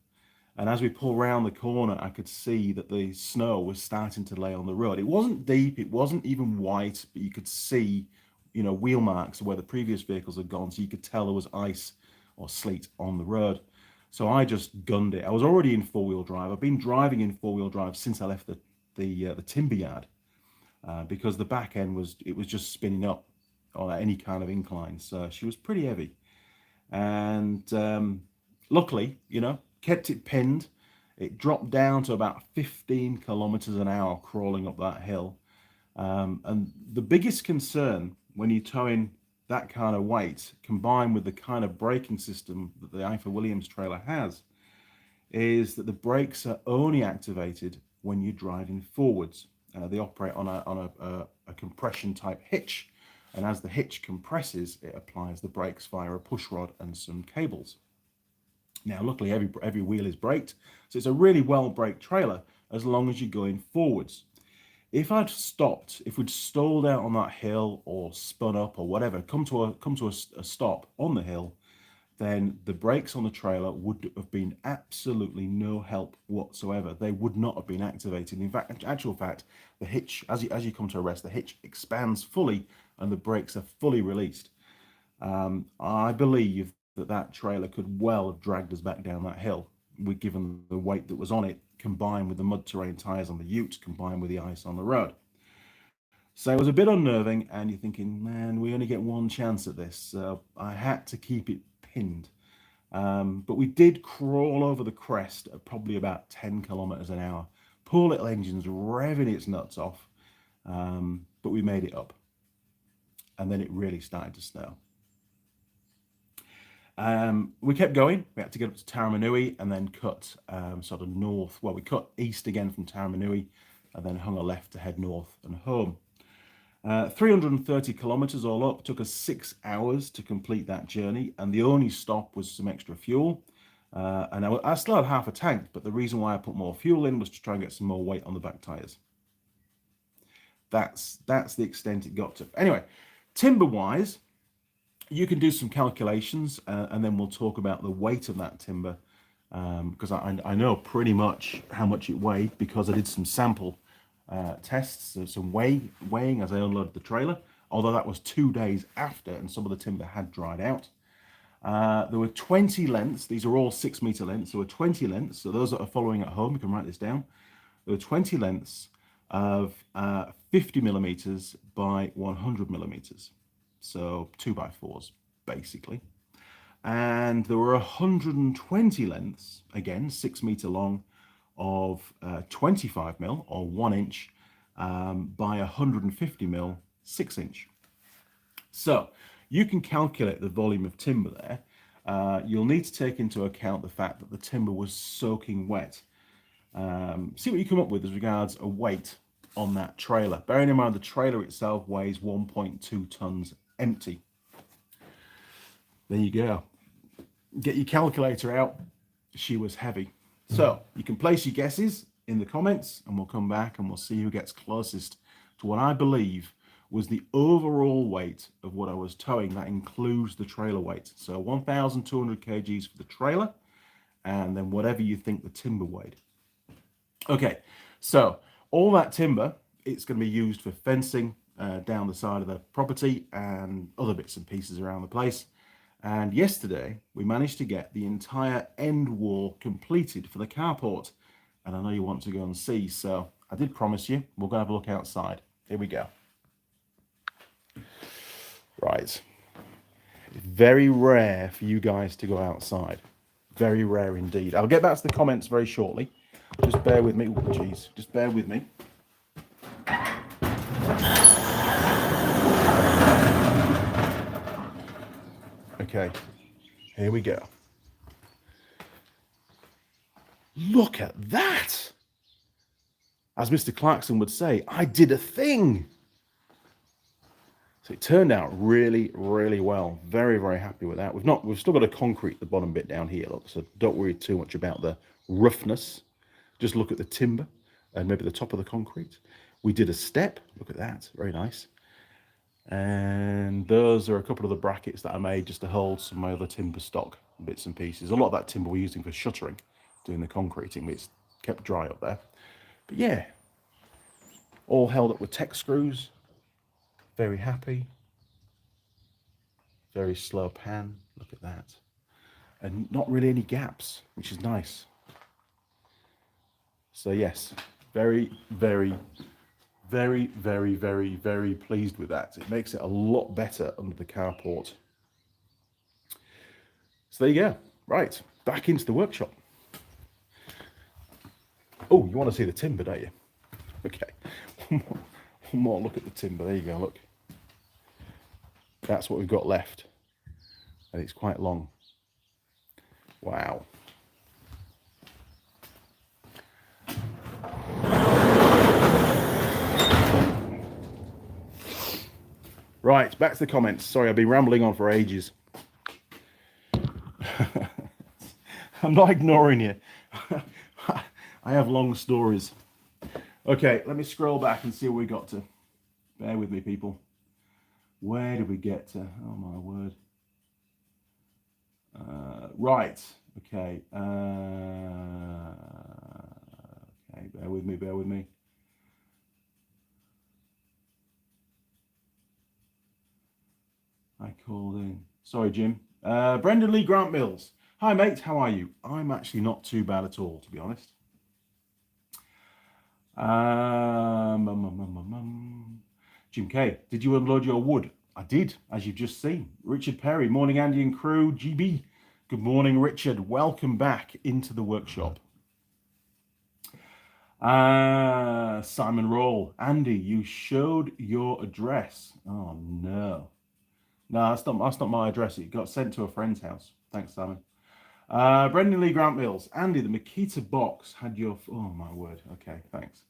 And as we pull around the corner, I could see that the snow was starting to lay on the road. It wasn't deep, it wasn't even white, but you could see, wheel marks where the previous vehicles had gone, so you could tell there was ice or sleet on the road. So I just gunned it. I was already in four-wheel drive. I've been driving in four-wheel drive since I left the timber yard. Because the back end was just spinning up on any kind of incline, so she was pretty heavy. And luckily, kept it pinned. It dropped down to about 15 kilometers an hour crawling up that hill. And the biggest concern when you're towing that kind of weight, combined with the kind of braking system that the IFA Williams trailer has, is that the brakes are only activated when you're driving forwards. They operate on a compression type hitch, and as the hitch compresses, it applies the brakes via a push rod and some cables. Now, luckily, every wheel is braked, so it's a really well braked trailer as long as you're going forwards. If we'd stalled out on that hill or spun up or whatever, come to a stop on the hill, then the brakes on the trailer would have been absolutely no help whatsoever. They would not have been activated. In fact, actual fact, the hitch, as you come to a rest, the hitch expands fully and the brakes are fully released. I believe that trailer could well have dragged us back down that hill, given the weight that was on it, combined with the mud terrain tires on the ute, combined with the ice on the road. So it was a bit unnerving, and you're thinking, man, we only get one chance at this. So I had to keep it pinned. But we did crawl over the crest at probably about 10 kilometers an hour. Poor little engine's revving its nuts off, but we made it up. And then it really started to snow. We kept going. We had to get up to Taramanui and then cut sort of north. Well, we cut east again from Taramanui and then hung a left to head north and home. 330 kilometers all up, took us 6 hours to complete that journey, and the only stop was some extra fuel. And I still had half a tank, but the reason why I put more fuel in was to try and get some more weight on the back tires. That's the extent it got to. Anyway, timber-wise, you can do some calculations, and then we'll talk about the weight of that timber, because I know pretty much how much it weighed because I did some sample tests, some weighing as I unloaded the trailer, although that was 2 days after and some of the timber had dried out. There were 20 lengths. These are all 6 meter lengths. There were 20 lengths. So those that are following at home, you can write this down. There were 20 lengths of 50 millimeters by 100 millimeters. So 2x4s, basically. And there were 120 lengths, again, 6 meter long, of 25 mil or 1 inch by 150 mil 6 inch. So you can calculate the volume of timber there. You'll need to take into account the fact that the timber was soaking wet. See what you come up with as regards a weight on that trailer. Bearing in mind the trailer itself weighs 1.2 tons empty. There you go. Get your calculator out. She was heavy. So you can place your guesses in the comments and we'll come back and we'll see who gets closest to what I believe was the overall weight of what I was towing. That includes the trailer weight. So 1,200 kgs for the trailer and then whatever you think the timber weighed. Okay, so all that timber, it's going to be used for fencing down the side of the property and other bits and pieces around the place. And yesterday, we managed to get the entire end wall completed for the carport. And I know you want to go and see, so I did promise you, we're going to have a look outside. Here we go. Right. It's very rare for you guys to go outside. Very rare indeed. I'll get back to the comments very shortly. Just bear with me. Oh, geez. Just bear with me. Okay, here we go. Look at that. As Mr. Clarkson would say, I did a thing. So it turned out really, really well. Very, very happy with that. We've still got a concrete the bottom bit down here, look, so don't worry too much about the roughness. Just look at the timber and maybe the top of the concrete. We did a step. Look at that. Very nice. And those are a couple of the brackets that I made just to hold some of my other timber stock bits and pieces. A lot of that timber we're using for shuttering, doing the concreting, but it's kept dry up there. But yeah, all held up with Tech screws. Very happy. Very slow pan. Look at that. And not really any gaps, which is nice. So yes, very, very, very, very, very, very pleased with that. It makes it a lot better under the carport. So there you go. Right, back into the workshop. Oh, you want to see the timber, don't you? Okay, one more look at the timber. There you go, look. That's what we've got left. And it's quite long. Wow. Right, back to the comments. Sorry, I've been rambling on for ages. I'm not ignoring you. I have long stories. Okay, let me scroll back and see where we got to. Bear with me, people. Where did we get to? Oh, my word. Right, okay. Okay, bear with me, bear with me. I called in. Sorry, Jim. Brendan Lee Grant Mills. Hi, mate. How are you? I'm actually not too bad at all, to be honest. Jim K. Did you unload your wood? I did, as you've just seen. Richard Perry. Morning, Andy and crew. GB. Good morning, Richard. Welcome back into the workshop. Simon Roll. Andy, you showed your address. Oh, no. No, that's not my address. It got sent to a friend's house. Thanks, Simon. Brendan Lee Grant Mills. Andy, the Makita box had your... Oh, my word. Okay, thanks.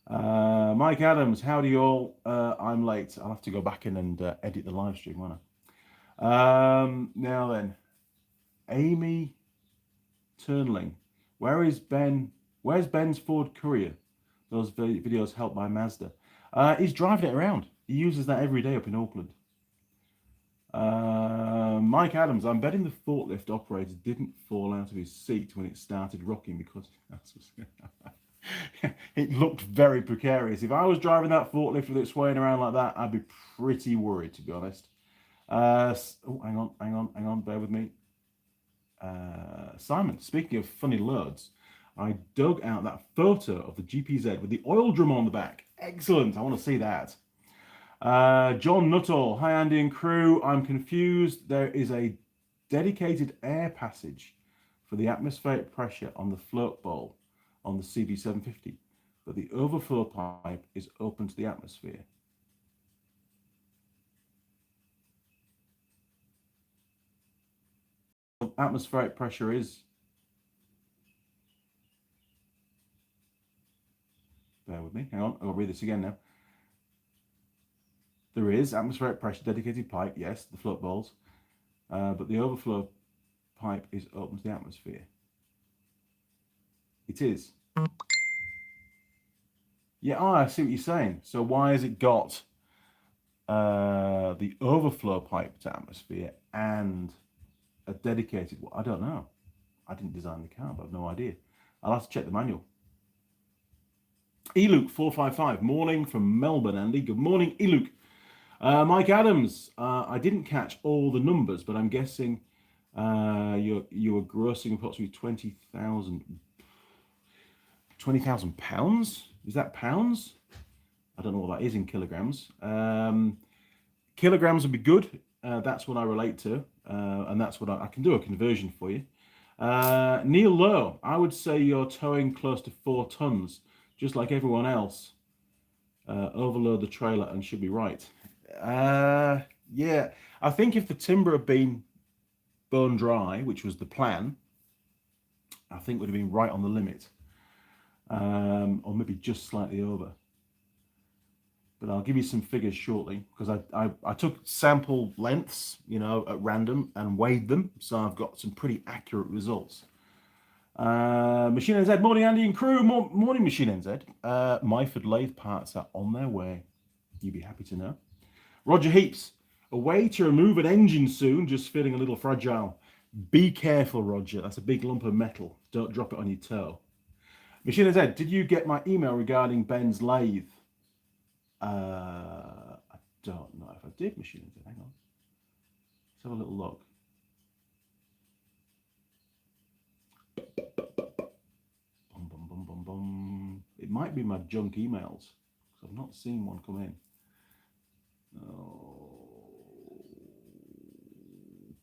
Mike Adams. Howdy, all. I'm late. I'll have to go back in and edit the live stream, won't I? Now then. Amy Turnling. Where's Ben's Ford Courier? Those videos helped by Mazda. He's driving it around. He uses that every day up in Auckland. Mike Adams, I'm betting the forklift operator didn't fall out of his seat when it started rocking because it looked very precarious. If I was driving that forklift with it swaying around like that, I'd be pretty worried, to be honest. Oh, hang on, bear with me. Simon, speaking of funny loads, I dug out that photo of the GPZ with the oil drum on the back. Excellent, I want to see that. John Nuttall, hi Andy and crew. I'm confused. There is a dedicated air passage for the atmospheric pressure on the float bowl. on the CB750, but the overflow pipe is open to the atmosphere. Atmospheric pressure is, bear with me, hang on, I'll read this again now. There is atmospheric pressure, dedicated pipe, yes, the float bowls, but the overflow pipe is open to the atmosphere. It is. Yeah, oh, I see what you're saying. So why has it got the overflow pipe to atmosphere and a dedicated one? I don't know. I didn't design the car, but I've no idea. I'll have to check the manual. Eluke455, morning from Melbourne, Andy. Good morning, Eluke. Mike Adams, I didn't catch all the numbers, but I'm guessing you were grossing approximately 20,000 pounds. Is that pounds? I don't know what that is in kilograms. Kilograms would be good. That's what I relate to, and that's what I can do a conversion for you. Neil Lowe, I would say you're towing close to 4 tons, just like everyone else. Overload the trailer and should be right. Yeah, I think if the timber had been bone dry, which was the plan, I think would have been right on the limit, or maybe just slightly over. But I'll give you some figures shortly, because I took sample lengths, you know, at random and weighed them, so I've got some pretty accurate results. Machine NZ, morning Andy and crew, morning Machine NZ. Myford lathe parts are on their way. You'd be happy to know. Roger Heaps, a way to remove an engine soon, just feeling a little fragile. Be careful, Roger, that's a big lump of metal. Don't drop it on your toe. Machine NZ, did you get my email regarding Ben's lathe? I don't know if I did, Machine NZ, hang on. Let's have a little look. Bum, bum, bum, bum, bum. It might be my junk emails, because I've not seen one come in. Oh,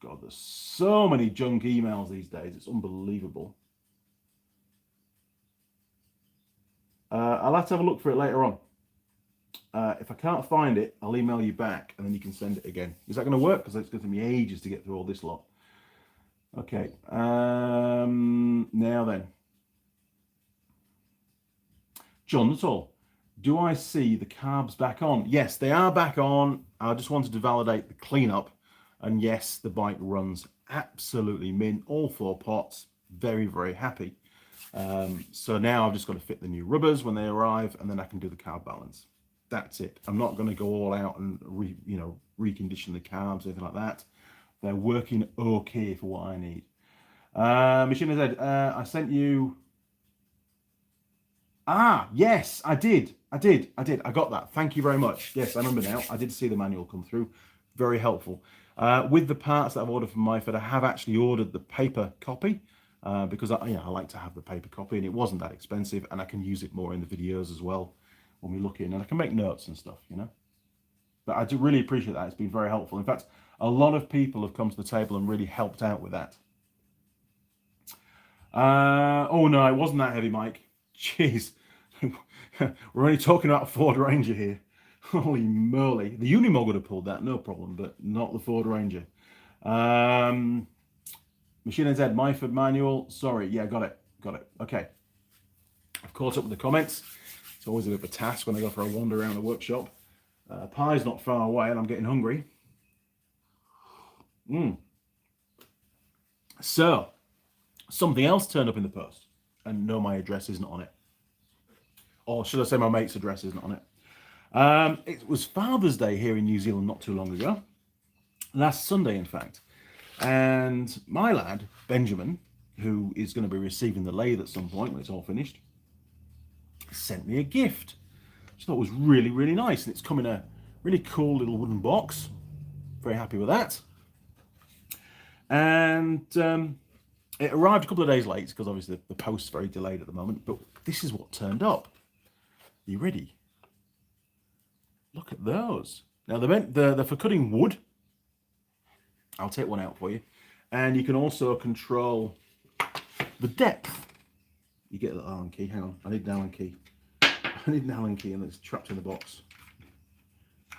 God, there's so many junk emails these days. It's unbelievable. I'll have to have a look for it later on. If I can't find it, I'll email you back and then you can send it again. Is that going to work? Because it's going to take me ages to get through all this lot. Okay. Now then. John Nuttall. Do I see the carbs back on? Yes, they are back on. I just wanted to validate the cleanup. And yes, the bike runs absolutely mint. All 4 pots. Very, very happy. So now I've just got to fit the new rubbers when they arrive, and then I can do the carb balance. That's it. I'm not going to go all out and recondition the carbs, anything like that. They're working okay for what I need. Machine said, I sent you... Ah, yes, I did. I got that. Thank you very much. Yes, I remember now. I did see the manual come through. Very helpful. With the parts that I've ordered from Myford, I have actually ordered the paper copy because I like to have the paper copy, and it wasn't that expensive, and I can use it more in the videos as well when we look in, and I can make notes and stuff, you know. But I do really appreciate that. It's been very helpful. In fact, a lot of people have come to the table and really helped out with that. Oh no, it wasn't that heavy, Mike. Jeez. We're only talking about a Ford Ranger here. Holy moly. The Unimog would have pulled that, no problem, but not the Ford Ranger. Machine NZ, Myford manual. Sorry, yeah, got it. Okay. I've caught up with the comments. It's always a bit of a task when I go for a wander around the workshop. Pie's not far away and I'm getting hungry. So, something else turned up in the post, and no, my address isn't on it. Or should I say my mate's address isn't on it. It was Father's Day here in New Zealand not too long ago. Last Sunday, in fact. And my lad, Benjamin, who is going to be receiving the lathe at some point when it's all finished, sent me a gift, which I thought was really, really nice. And it's come in a really cool little wooden box. Very happy with that. And it arrived a couple of days late because obviously the post's very delayed at the moment. But this is what turned up. Are you ready? Look at those. Now they're for cutting wood. I'll take one out for you. And you can also control the depth. You get a little Allen key. Hang on, I need an Allen key. I need an Allen key, and it's trapped in the box.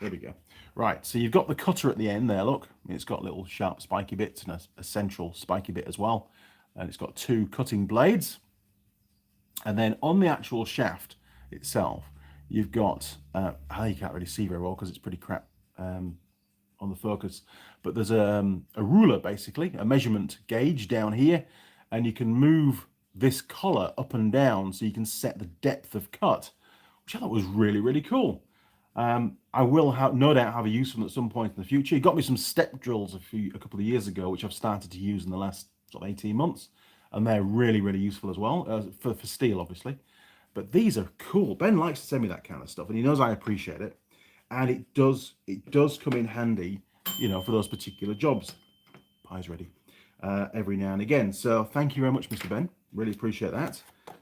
There we go. Right, so you've got the cutter at the end there, look. It's got little sharp spiky bits and a central spiky bit as well. And it's got 2 cutting blades. And then on the actual shaft itself, you've got, you can't really see very well because it's pretty crap on the focus, but there's a ruler, basically, a measurement gauge down here, and you can move this collar up and down so you can set the depth of cut, which I thought was really, really cool. I will no doubt have a use for them at some point in the future. He got me some step drills a couple of years ago, which I've started to use in the last sort of 18 months, and they're really, really useful as well, for steel, obviously. But these are cool. Ben likes to send me that kind of stuff, and he knows I appreciate it. And it does come in handy, you know, for those particular jobs. Pie's ready. Every now and again. So thank you very much, Mr. Ben. Really appreciate that.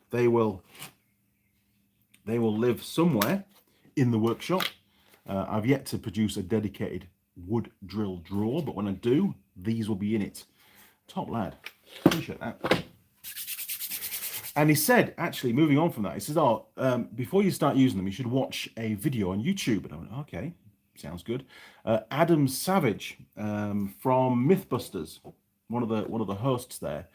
They will live somewhere in the workshop. I've yet to produce a dedicated wood drill drawer, but when I do, these will be in it. Top lad. Appreciate that. And he said, actually, moving on from that, he says, before you start using them, you should watch a video on YouTube. And I went, okay, sounds good. Adam Savage from Mythbusters, one of the hosts there,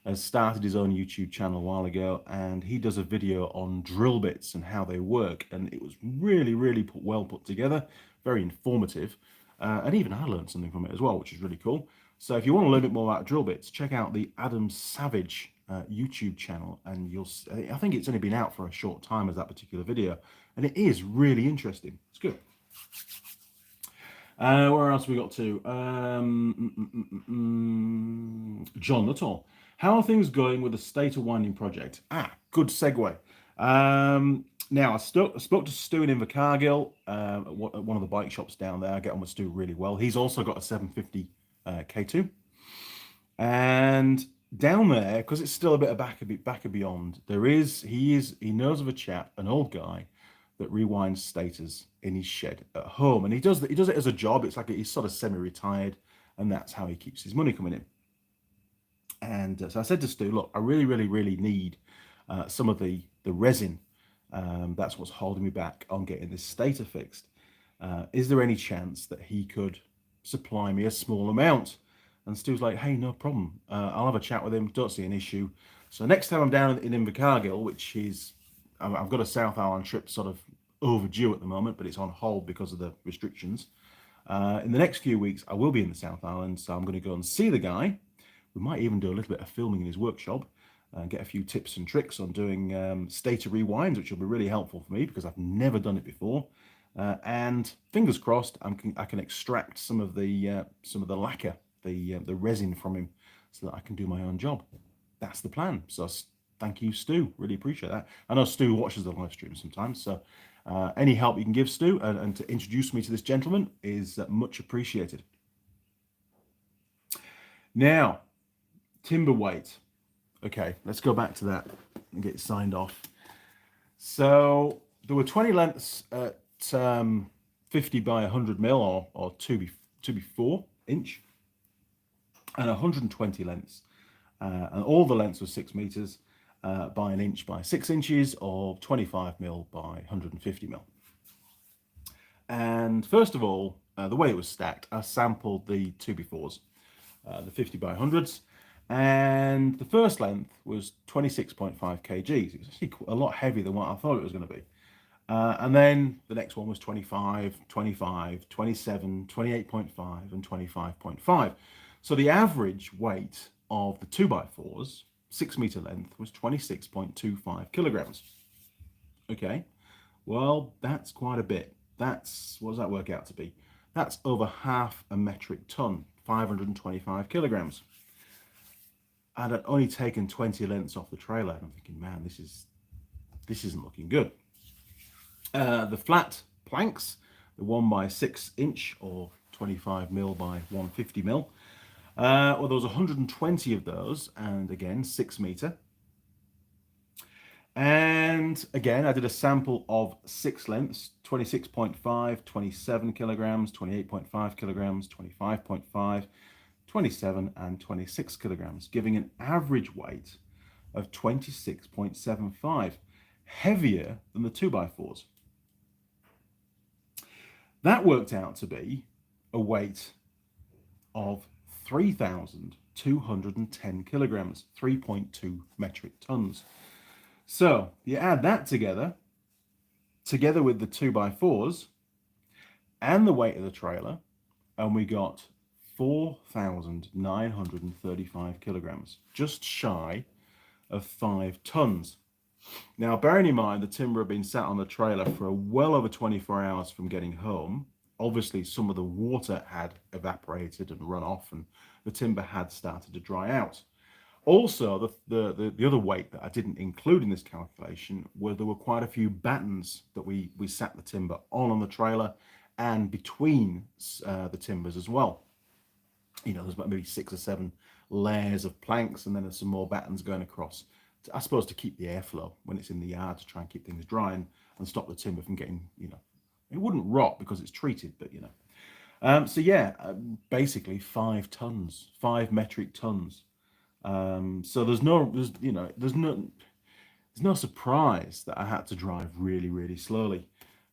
has started his own YouTube channel a while ago, and he does a video on drill bits and how they work. And it was really, really well put together, very informative. And even I learned something from it as well, which is really cool. So if you want to learn a bit more about drill bits, check out the Adam Savage YouTube channel, and I think it's only been out for a short time as that particular video, and it is really interesting. It's good. Where else have we got to? John Nuttall. How are things going with the stator winding project? Good segue. Now, I spoke to Stu in Invercargill, at one of the bike shops down there. I get on with Stu really well. He's also got a 750 K2. And down there, because it's still a bit back and beyond, he knows of a chap, an old guy, that rewinds stators in his shed at home. And he does it as a job. It's like he's sort of semi-retired, and that's how he keeps his money coming in. And so I said to Stu, look, I really, really, really need some of the resin. That's what's holding me back on getting this stator fixed. Is there any chance that he could supply me a small amount? And Stu's like, hey, no problem. I'll have a chat with him. Don't see an issue. So next time I'm down in Invercargill, which is, I've got a South Island trip sort of overdue at the moment, but it's on hold because of the restrictions. In the next few weeks, I will be in the South Island, so I'm going to go and see the guy. We might even do a little bit of filming in his workshop and get a few tips and tricks on doing stator rewinds, which will be really helpful for me because I've never done it before. And fingers crossed, I can extract some of the lacquer, the resin from him, so that I can do my own job. That's the plan. So thank you, Stu. Really appreciate that. I know Stu watches the live stream sometimes, so any help you can give Stu and to introduce me to this gentleman is much appreciated. Now, timber weight. Okay, let's go back to that and get it signed off. So there were 20 lengths at 50 by 100 mil or 2x4 inch, and 120 lengths, and all the lengths were 6 meters by 1 inch by 6 inches, or 25 mil by 150 mil. And first of all, the way it was stacked, I sampled the 2x4s, the 50 by 100s, and the first length was 26.5 kgs. It was actually a lot heavier than what I thought it was going to be. And then the next one was 25, 25, 27, 28.5, and 25.5. So the average weight of the 2x4s, 6 meter length, was 26.25 kilograms. Okay, well, that's quite a bit. What does that work out to be? That's over half a metric ton, 525 kilograms. And I'd only taken 20 lengths off the trailer. And I'm thinking, man, this isn't looking good. The flat planks, the 1 by 6 inch or 25 mil by 150 mil. Well, there was 120 of those, and again, 6 meter. And again, I did a sample of 6 lengths, 26.5, 27 kilograms, 28.5 kilograms, 25.5, 27 and 26 kilograms, giving an average weight of 26.75, heavier than the 2x4s. That worked out to be a weight of 3,210 kilograms, 3.2 metric tons. So you add that together with the 2x4s and the weight of the trailer, and we got 4,935 kilograms, just shy of 5 tons. Now, bearing in mind the timber had been sat on the trailer for well over 24 hours from getting home. Obviously, some of the water had evaporated and run off, and the timber had started to dry out. Also, the other weight that I didn't include in this calculation were there were quite a few battens that we sat the timber on the trailer and between the timbers as well. You know, there's about maybe 6 or 7 layers of planks, and then there's some more battens going across, I suppose, to keep the airflow when it's in the yard, to try and keep things dry and stop the timber from getting, you know, it wouldn't rot because it's treated, but you know. So yeah, basically 5 tons, 5 metric tons. So there's no surprise that I had to drive really, really slowly.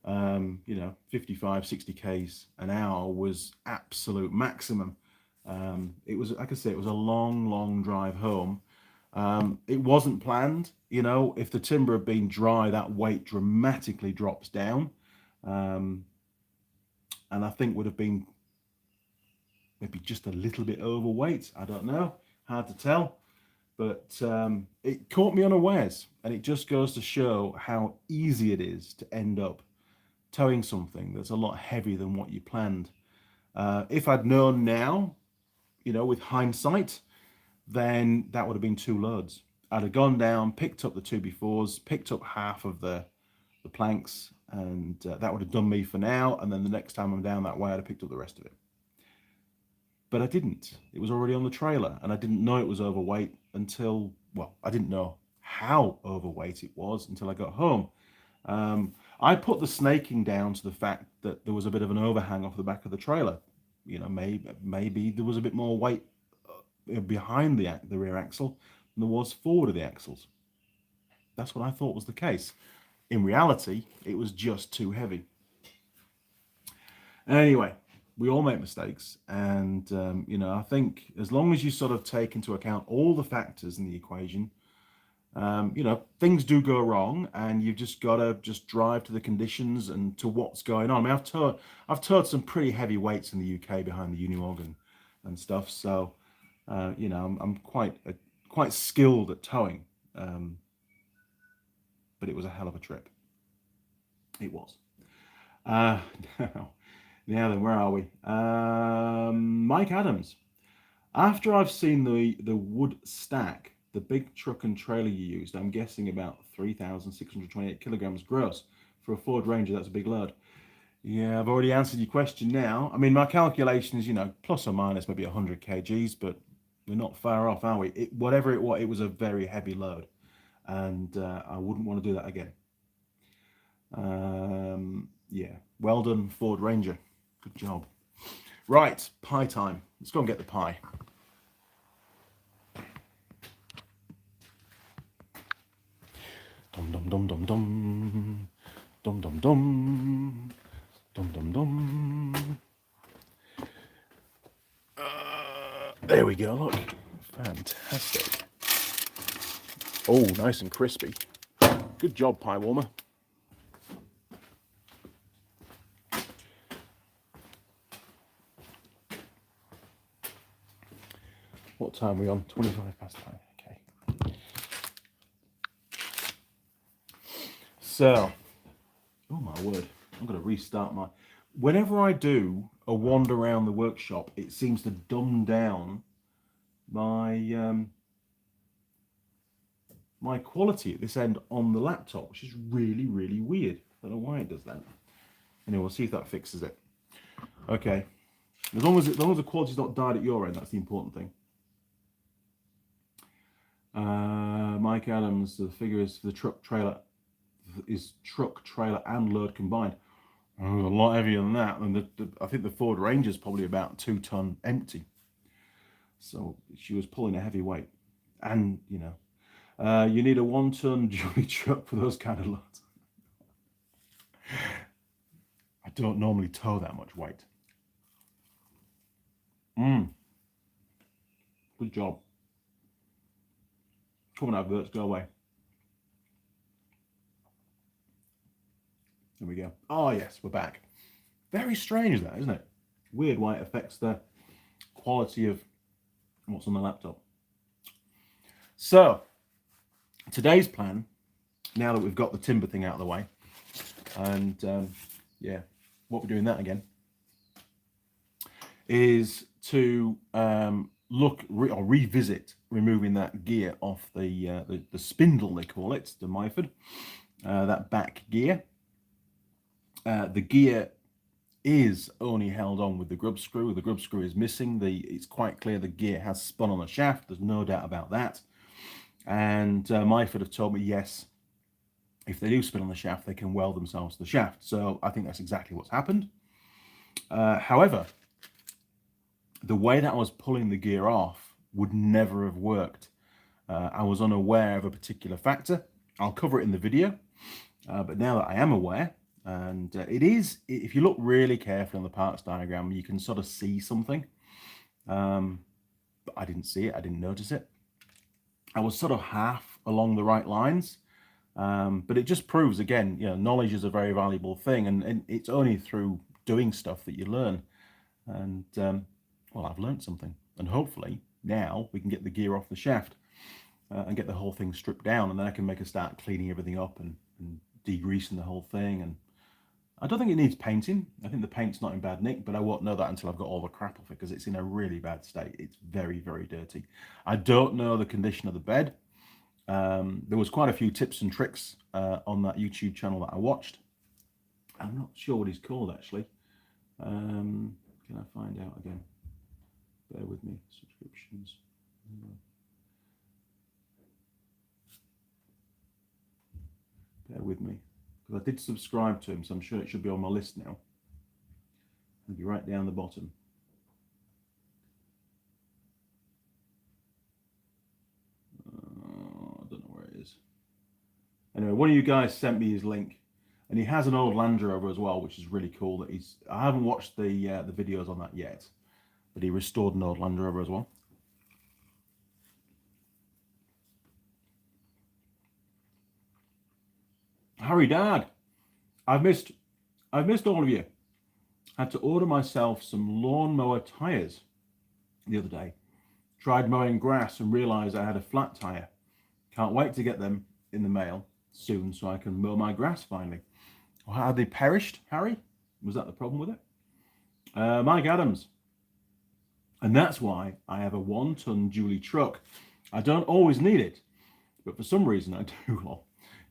You know, 55, 60 k's an hour was absolute maximum. It was, like I say, it was a long drive home. It wasn't planned. You know, if the timber had been dry, that weight dramatically drops down. And I think would have been maybe just a little bit overweight. I don't know, hard to tell, but it caught me unawares, and it just goes to show how easy it is to end up towing something that's a lot heavier than what you planned. If I'd known now, you know, with hindsight, then that would have been 2 loads. I'd have gone down, picked up the 2x4s, picked up half of the planks, and that would have done me for now. And then the next time I'm down that way, I'd have picked up the rest of it. But I didn't. It was already on the trailer, and I didn't know it was overweight until, well, I didn't know how overweight it was until I got home. I put the snaking down to the fact that there was a bit of an overhang off the back of the trailer. You know, maybe there was a bit more weight behind the rear axle than there was forward of the axles. That's what I thought was the case. In reality, it was just too heavy. Anyway, we all make mistakes, and you know, I think as long as you sort of take into account all the factors in the equation, you know, things do go wrong, and you've just got to just drive to the conditions and to what's going on. I mean, I've towed some pretty heavy weights in the UK behind the Unimog and stuff, so you know, I'm quite skilled at towing, but it was a hell of a trip. It was. Now then, where are we? Mike Adams. After I've seen the wood stack, the big truck and trailer you used, I'm guessing about 3,628 kilograms gross. For a Ford Ranger, that's a big load. Yeah, I've already answered your question now. I mean, my calculation is, you know, plus or minus maybe 100 kgs, but we're not far off, are we? Whatever it was a very heavy load, and I wouldn't want to do that again. Yeah, well done, Ford Ranger. Good job. Right, pie time. Let's go and get the pie. Dum dum dum dum dum. Dum dum dum. Dum dum dum. There we go, look. Fantastic. Oh, nice and crispy. Good job, pie warmer. What time are we on? 25 past 5. Okay. So, oh my word, I'm going to restart my... Whenever I do a wander around the workshop, it seems to dumb down my my quality at this end on the laptop, which is really, really weird. I don't know why it does that. Anyway, we'll see if that fixes it. Okay. As long as the quality's not died at your end, that's the important thing. Mike Adams, the figure is for the truck trailer and load combined. Oh, a lot heavier than that. And I think the Ford Ranger is probably about 2 ton empty. So she was pulling a heavy weight, and you know, You need a 1-ton Johnny truck for those kind of loads. I don't normally tow that much weight. Good job. Come on, adverts, go away. There we go. Oh yes, we're back. Very strange that, isn't it? Weird why it affects the quality of what's on the laptop. So, today's plan, now that we've got the timber thing out of the way, and yeah, what we're doing that again, is to look or revisit removing that gear off the spindle, they call it, the Myford, that back gear. The gear is only held on with the grub screw. The grub screw is missing. It's quite clear the gear has spun on the shaft. There's no doubt about that. And Myford have told me, yes, if they do spin on the shaft, they can weld themselves to the shaft. So I think that's exactly what's happened. However, the way that I was pulling the gear off would never have worked. I was unaware of a particular factor. I'll cover it in the video. But now that I am aware, and it is, if you look really carefully on the parts diagram, you can sort of see something. But I didn't see it. I didn't notice it. I was sort of half along the right lines. But it just proves, again, you know, knowledge is a very valuable thing. And it's only through doing stuff that you learn. And, well, I've learned something. And hopefully now we can get the gear off the shaft and get the whole thing stripped down. And then I can make a start cleaning everything up and degreasing the whole thing. And I don't think it needs painting. I think the paint's not in bad nick, but I won't know that until I've got all the crap off it because it's in a really bad state. It's very, very dirty. I don't know the condition of the bed. There was quite a few tips and tricks on that YouTube channel that I watched. I'm not sure what he's called, actually. Can I find out again? Bear with me. Subscriptions. Bear with me. Because I did subscribe to him, so I'm sure it should be on my list now. It'll be right down the bottom. I don't know where it is. Anyway, one of you guys sent me his link, and he has an old Land Rover as well, which is really cool. That I haven't watched the videos on that yet, but he restored an old Land Rover as well. Harry Dad, I've missed all of you. Had to order myself some lawnmower tires the other day. Tried mowing grass and realized I had a flat tire. Can't wait to get them in the mail soon so I can mow my grass finally. Well, had they perished, Harry? Was that the problem with it? Mike Adams. And that's why I have a 1-ton dually truck. I don't always need it, but for some reason I do. Well,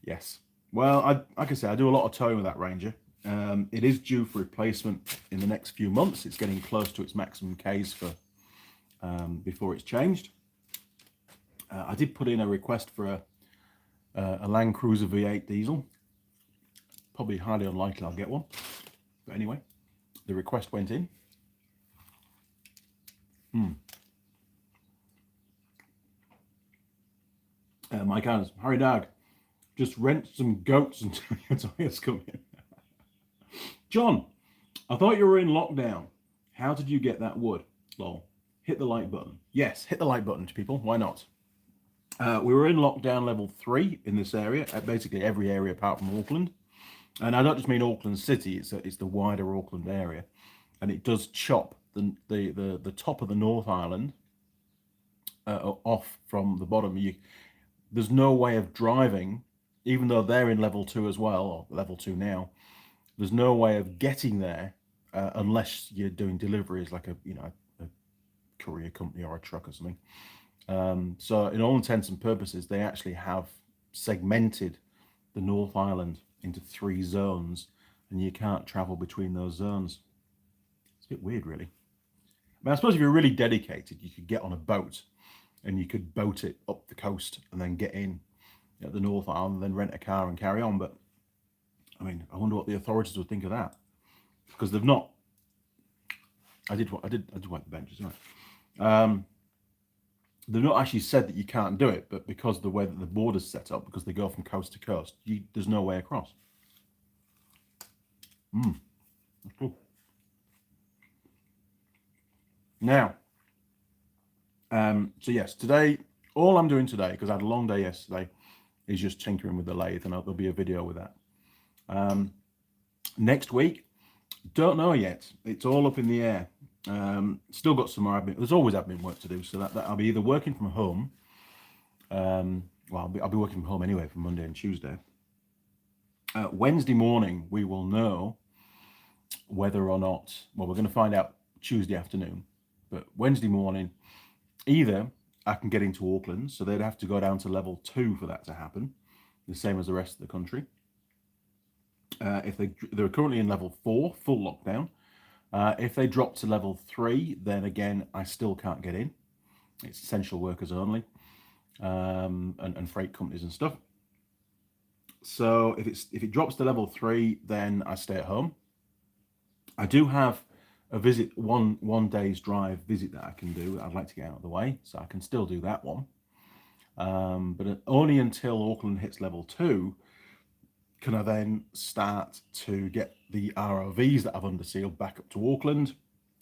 yes. Well, like I say, I do a lot of towing with that Ranger. It is due for replacement in the next few months. It's getting close to its maximum Ks for before it's changed. I did put in a request for a Land Cruiser V8 diesel. Probably highly unlikely I'll get one. But anyway, the request went in. Mike Adams, Harry Dag, just rent some goats until your tires come in. John, I thought you were in lockdown. How did you get that wood? Lol. Hit the like button. Yes, hit the like button, people. Why not? We were in lockdown level 3 in this area, at basically every area apart from Auckland. And I don't just mean Auckland City, it's the wider Auckland area. And it does chop the top of the North Island off from the bottom. There's no way of driving, even though they're in level 2 as well, or level 2 now. There's no way of getting there unless you're doing deliveries like a courier company or a truck or something. So in all intents and purposes, they actually have segmented the North Island into 3 zones, and you can't travel between those zones. It's a bit weird, really. I mean, I suppose if you're really dedicated, you could get on a boat and you could boat it up the coast and then get in at the North Island and then rent a car and carry on. But I mean, I wonder what the authorities would think of that, because they've not. I did wipe the benches, right? they've not actually said that you can't do it, but because of the way that the border's set up, because they go from coast to coast, there's no way across. That's cool. Now, so yes, today, all I'm doing today, because I had a long day yesterday, is just tinkering with the lathe, and there'll be a video with that. Next week, don't know yet. It's all up in the air. Still got some more admin. There's always admin work to do, so that I'll be either working from home. Well, I'll be working from home anyway for Monday and Tuesday. Wednesday morning, we will know whether or not, well, we're going to find out Tuesday afternoon, but Wednesday morning, either I can get into Auckland, so they'd have to go down to level 2 for that to happen, the same as the rest of the country. If they're currently in level 4, full lockdown. If they drop to level 3, then again, I still can't get in. It's essential workers only, and freight companies and stuff. So if it drops to level 3, then I stay at home. I do have a visit, one day's drive visit that I can do. I'd like to get out of the way, so I can still do that one. But only until Auckland hits level 2 can I then start to get the ROVs that I've undersealed back up to Auckland.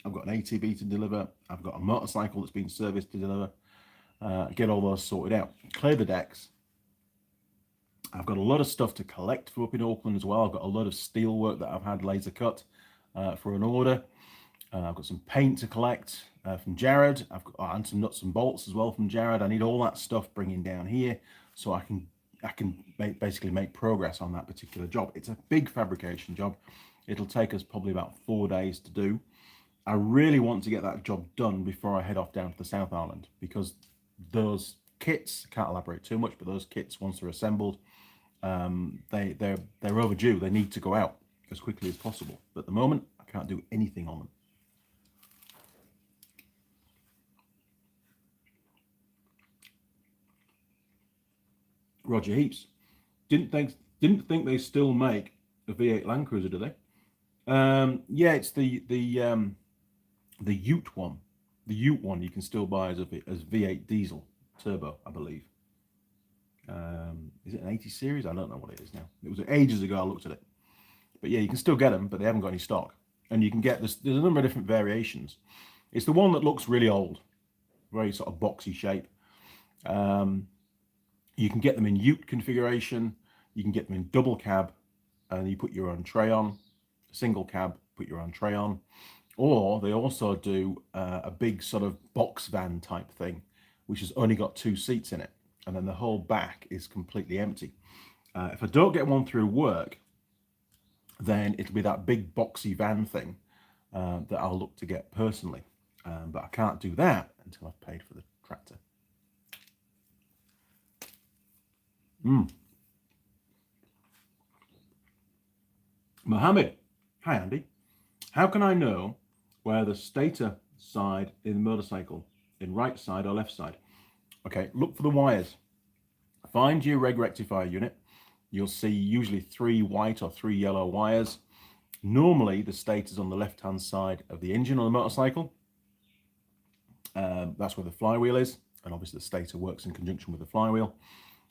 I've got an ATV to deliver. I've got a motorcycle that's been serviced to deliver. Get all those sorted out. Clear the decks. I've got a lot of stuff to collect for up in Auckland as well. I've got a lot of steel work that I've had laser cut for an order. I've got some paint to collect from Jared. I've got and some nuts and bolts as well from Jared. I need all that stuff bringing down here so I can basically make progress on that particular job. It's a big fabrication job. It'll take us probably about 4 days to do. I really want to get that job done before I head off down to the South Island, because those kits, can't elaborate too much, but those kits, once they're assembled, they're overdue. They need to go out as quickly as possible. But at the moment, I can't do anything on them. Roger Heaps. Didn't think they still make a V8 Land Cruiser, do they? Yeah, it's the Ute one. The Ute one you can still buy as V8 diesel turbo, I believe. Is it an 80 series? I don't know what it is now. It was ages ago I looked at it. But yeah, you can still get them, but they haven't got any stock. And you can get this. There's a number of different variations. It's the one that looks really old, very sort of boxy shape. You can get them in Ute configuration. You can get them in double cab, and you put your own tray on. Single cab, put your own tray on. Or they also do a big sort of box van type thing, which has only got 2 seats in it, and then the whole back is completely empty. If I don't get one through work, then it'll be that big boxy van thing that I'll look to get personally. But I can't do that until I've paid for the tractor. Mohammed, hi Andy. How can I know where the stator side in the motorcycle, in right side or left side? Okay, look for the wires. Find your reg rectifier unit. You'll see usually 3 white or 3 yellow wires. Normally the stator's on the left hand side of the engine on the motorcycle. That's where the flywheel is, and obviously the stator works in conjunction with the flywheel.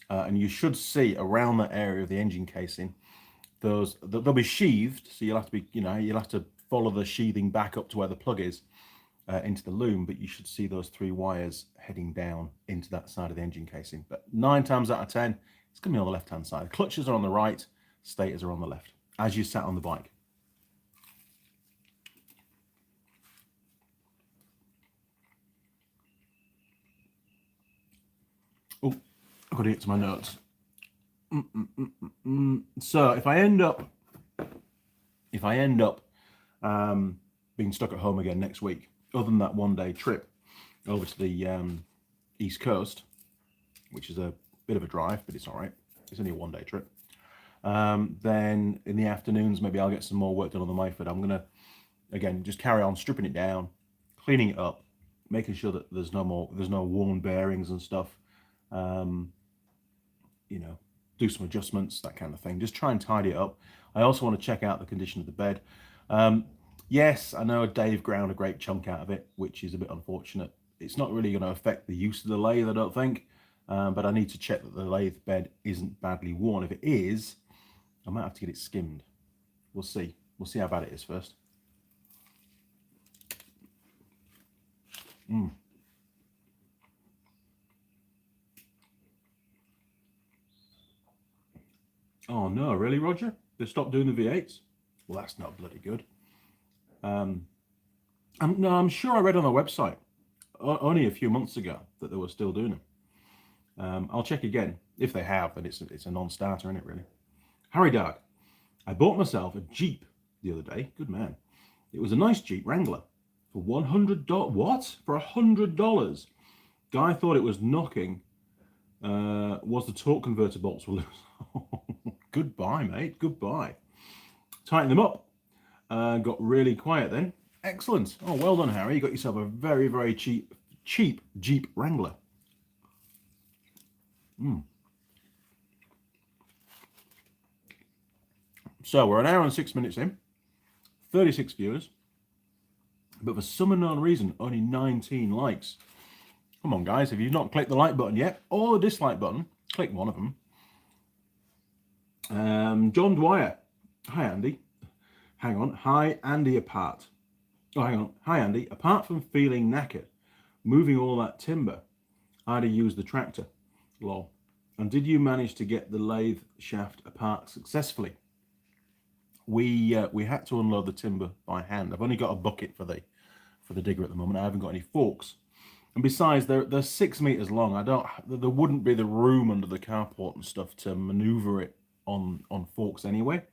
And you should see around that area of the engine casing, they'll be sheathed, so you'll have to be, you'll have to follow the sheathing back up to where the plug is into the loom, but you should see those 3 wires heading down into that side of the engine casing. But 9 times out of 10, it's going to be on the left hand side. Clutches are on the right, stators are on the left, as you sat on the bike. Oh, I've got to get to my notes. So if I end up being stuck at home again next week, other than that 1 day trip over to the East Coast, which is a bit of a drive, but it's all right. It's only a 1 day trip. Then in the afternoons, maybe I'll get some more work done on the Myford. I'm gonna, again, just carry on stripping it down, cleaning it up, making sure that there's no worn bearings and stuff. Do some adjustments, that kind of thing. Just try and tidy it up. I also want to check out the condition of the bed. Yes, I know Dave ground a great chunk out of it, which is a bit unfortunate. it's not really going to affect the use of the lathe, I don't think. But I need to check that the lathe bed isn't badly worn. If it is, I might have to get it skimmed. We'll see. We'll see how bad it is first. Oh no, really, Roger? They stopped doing the V8s? Well, that's not bloody good. I'm sure I read on their website only a few months ago that they were still doing them. I'll check again. If they have, then it's a non-starter, isn't it, really? Harry Dark. I bought myself a Jeep the other day. Good man. It was a nice Jeep Wrangler for $100. What? For $100? Guy thought it was knocking. Was the torque converter bolts were loose. Goodbye, mate. Goodbye. Tighten them up. Got really quiet then. Excellent. Oh, well done, Harry. You got yourself a very, very cheap Jeep Wrangler. So we're an hour and 6 minutes in. 36 viewers. But for some unknown reason, only 19 likes. Come on, guys. If you've not clicked the like button yet, or the dislike button, click one of them. John Dwyer. Hi, Andy. Hang on. Hi, Andy apart. Oh, hang on. Hi, Andy. Apart from feeling knackered, moving all that timber, I'd have used the tractor. Lol. And did you manage to get the lathe shaft apart successfully? We had to unload the timber by hand. I've only got a bucket for the digger at the moment. I haven't got any forks. And besides, they're 6 meters long. There wouldn't be the room under the carport and stuff to maneuver it on forks anyway.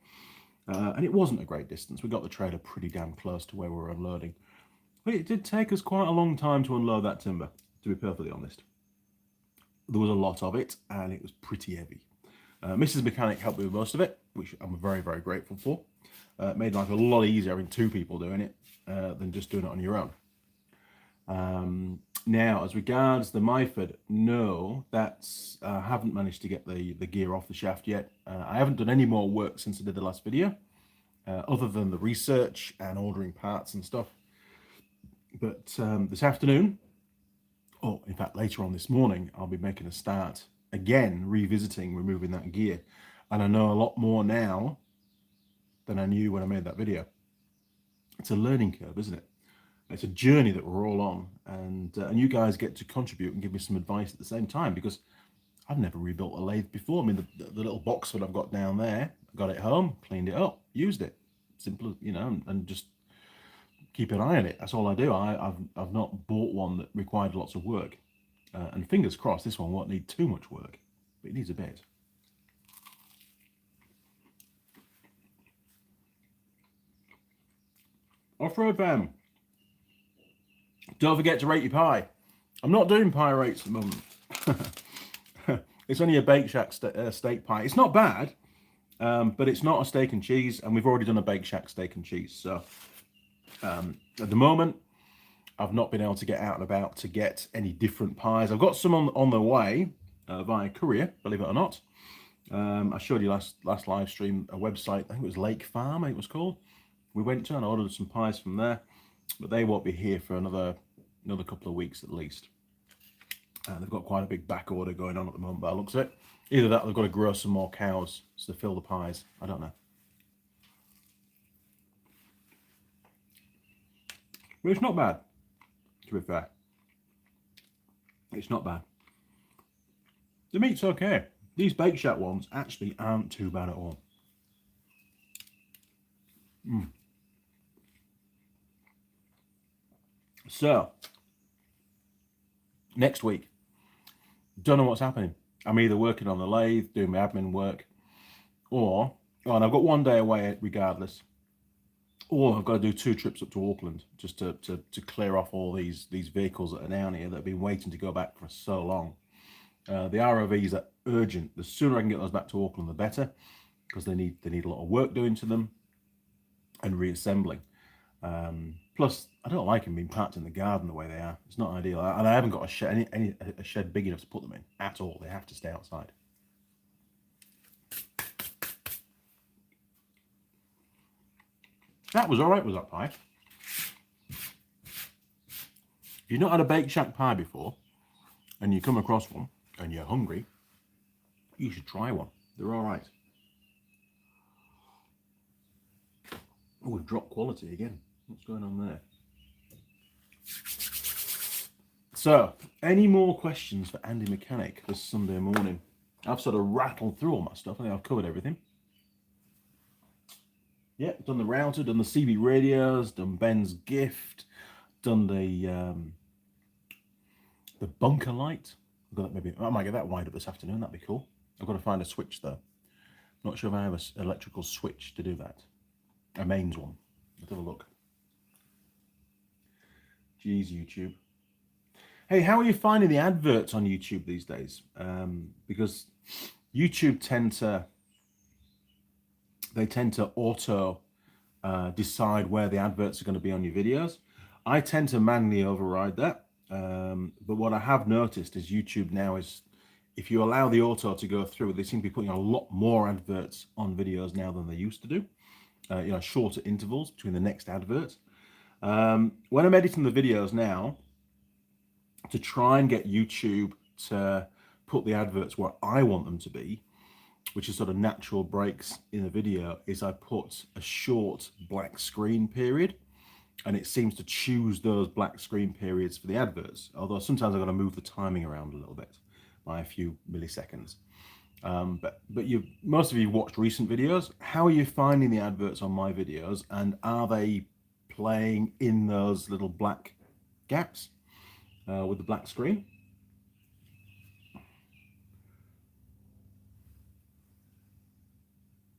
And it wasn't a great distance. We got the trailer pretty damn close to where we were unloading. But it did take us quite a long time to unload that timber, to be perfectly honest. There was a lot of it, and it was pretty heavy. Mrs. Mechanic helped me with most of it, which I'm very, very grateful for. It made life a lot easier having two people doing it than just doing it on your own. Now, as regards the Myford, no, I haven't managed to get the gear off the shaft yet. I haven't done any more work since I did the last video, other than the research and ordering parts and stuff. But this afternoon, in fact, later on this morning, I'll be making a start again, revisiting removing that gear. And I know a lot more now than I knew when I made that video. It's a learning curve, isn't it? It's a journey that we're all on, and you guys get to contribute and give me some advice at the same time, because I've never rebuilt a lathe before. I mean, the little box that I've got down there, got it home, cleaned it up, used it, simple, and just keep an eye on it. That's all I do. I've not bought one that required lots of work, and fingers crossed this one won't need too much work, but it needs a bit. Off-road van. Don't forget to rate your pie. I'm not doing pie rates at the moment. It's only a Bake Shack steak pie. It's not bad, but it's not a steak and cheese, and we've already done a Bake Shack steak and cheese. So at the moment, I've not been able to get out and about to get any different pies. I've got some on the way via courier, believe it or not. I showed you last live stream a website, I think it was Lake Farm, I think it was called. We went to and ordered some pies from there, but they won't be here for another couple of weeks at least. They've got quite a big back order going on at the moment by the looks of it. Either that or they've got to grow some more cows to fill the pies. I don't know. But it's not bad, to be fair. It's not bad. The meat's okay. These Bake Shack ones actually aren't too bad at all. So, next week, don't know what's happening. I'm either working on the lathe, doing my admin work, and I've got one day away regardless, or I've got to do 2 trips up to Auckland just to clear off all these vehicles that are down here that have been waiting to go back for so long. The ROVs are urgent. The sooner I can get those back to Auckland, the better, because they need a lot of work doing to them and reassembling. Plus, I don't like them being parked in the garden the way they are. It's not ideal, and I haven't got a shed big enough to put them in at all. They have to stay outside. That was all right, was that pie? you've not had a Bake Shack pie before, and you come across one, and you're hungry, you should try one. They're all right. Oh, we've dropped quality again. What's going on there? So, any more questions for Andy Mechanic this Sunday morning? I've sort of rattled through all my stuff. I think I've covered everything. Yeah, done the router, done the CB radios, done Ben's gift, done the bunker light. I've got that, maybe I might get that wired up this afternoon. That'd be cool. I've got to find a switch though. Not sure if I have an electrical switch to do that. A mains one. Let's have a look. Jeez, YouTube. Hey, how are you finding the adverts on YouTube these days? Because YouTube tend to auto decide where the adverts are going to be on your videos. I tend to manually override that. But what I have noticed is YouTube now is, if you allow the auto to go through, they seem to be putting a lot more adverts on videos now than they used to do. Shorter intervals between the next advert. When I'm editing the videos now, to try and get YouTube to put the adverts where I want them to be, which is sort of natural breaks in the video, is I put a short black screen period, and it seems to choose those black screen periods for the adverts. Although sometimes I've got to move the timing around a little bit by a few milliseconds. But most of you watched recent videos. How are you finding the adverts on my videos, and are they playing in those little black gaps with the black screen?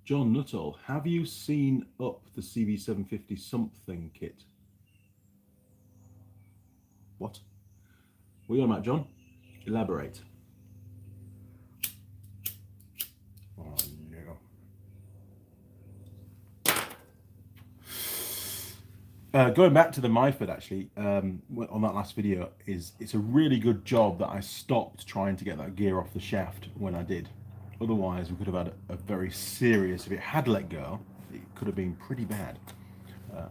John Nuttall, have you seen up the CB750 something kit? What? What are you on about, John? Elaborate. Oh, no. Going back to the Myford, actually, on that last video, it's a really good job that I stopped trying to get that gear off the shaft when I did. Otherwise, we could have had a very serious, if it had let go, it could have been pretty bad.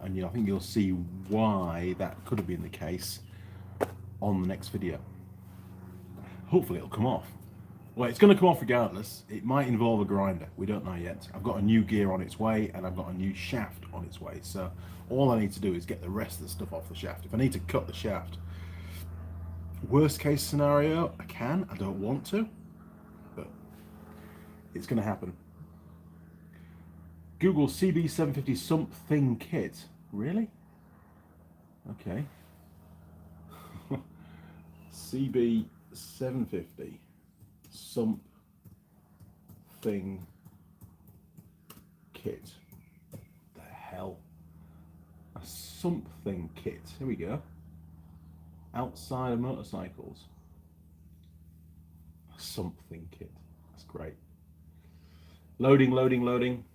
And I think you'll see why that could have been the case on the next video. Hopefully it'll come off. Well, it's going to come off regardless. It might involve a grinder. We don't know yet. I've got a new gear on its way, and I've got a new shaft on its way. So all I need to do is get the rest of the stuff off the shaft. If I need to cut the shaft, worst case scenario, I can. I don't want to, but it's going to happen. Google CB750 something kit. Really? Okay. CB750 something kit. What the hell? A something kit. Here we go. Outside of motorcycles. A something kit. That's great. Loading, loading, loading.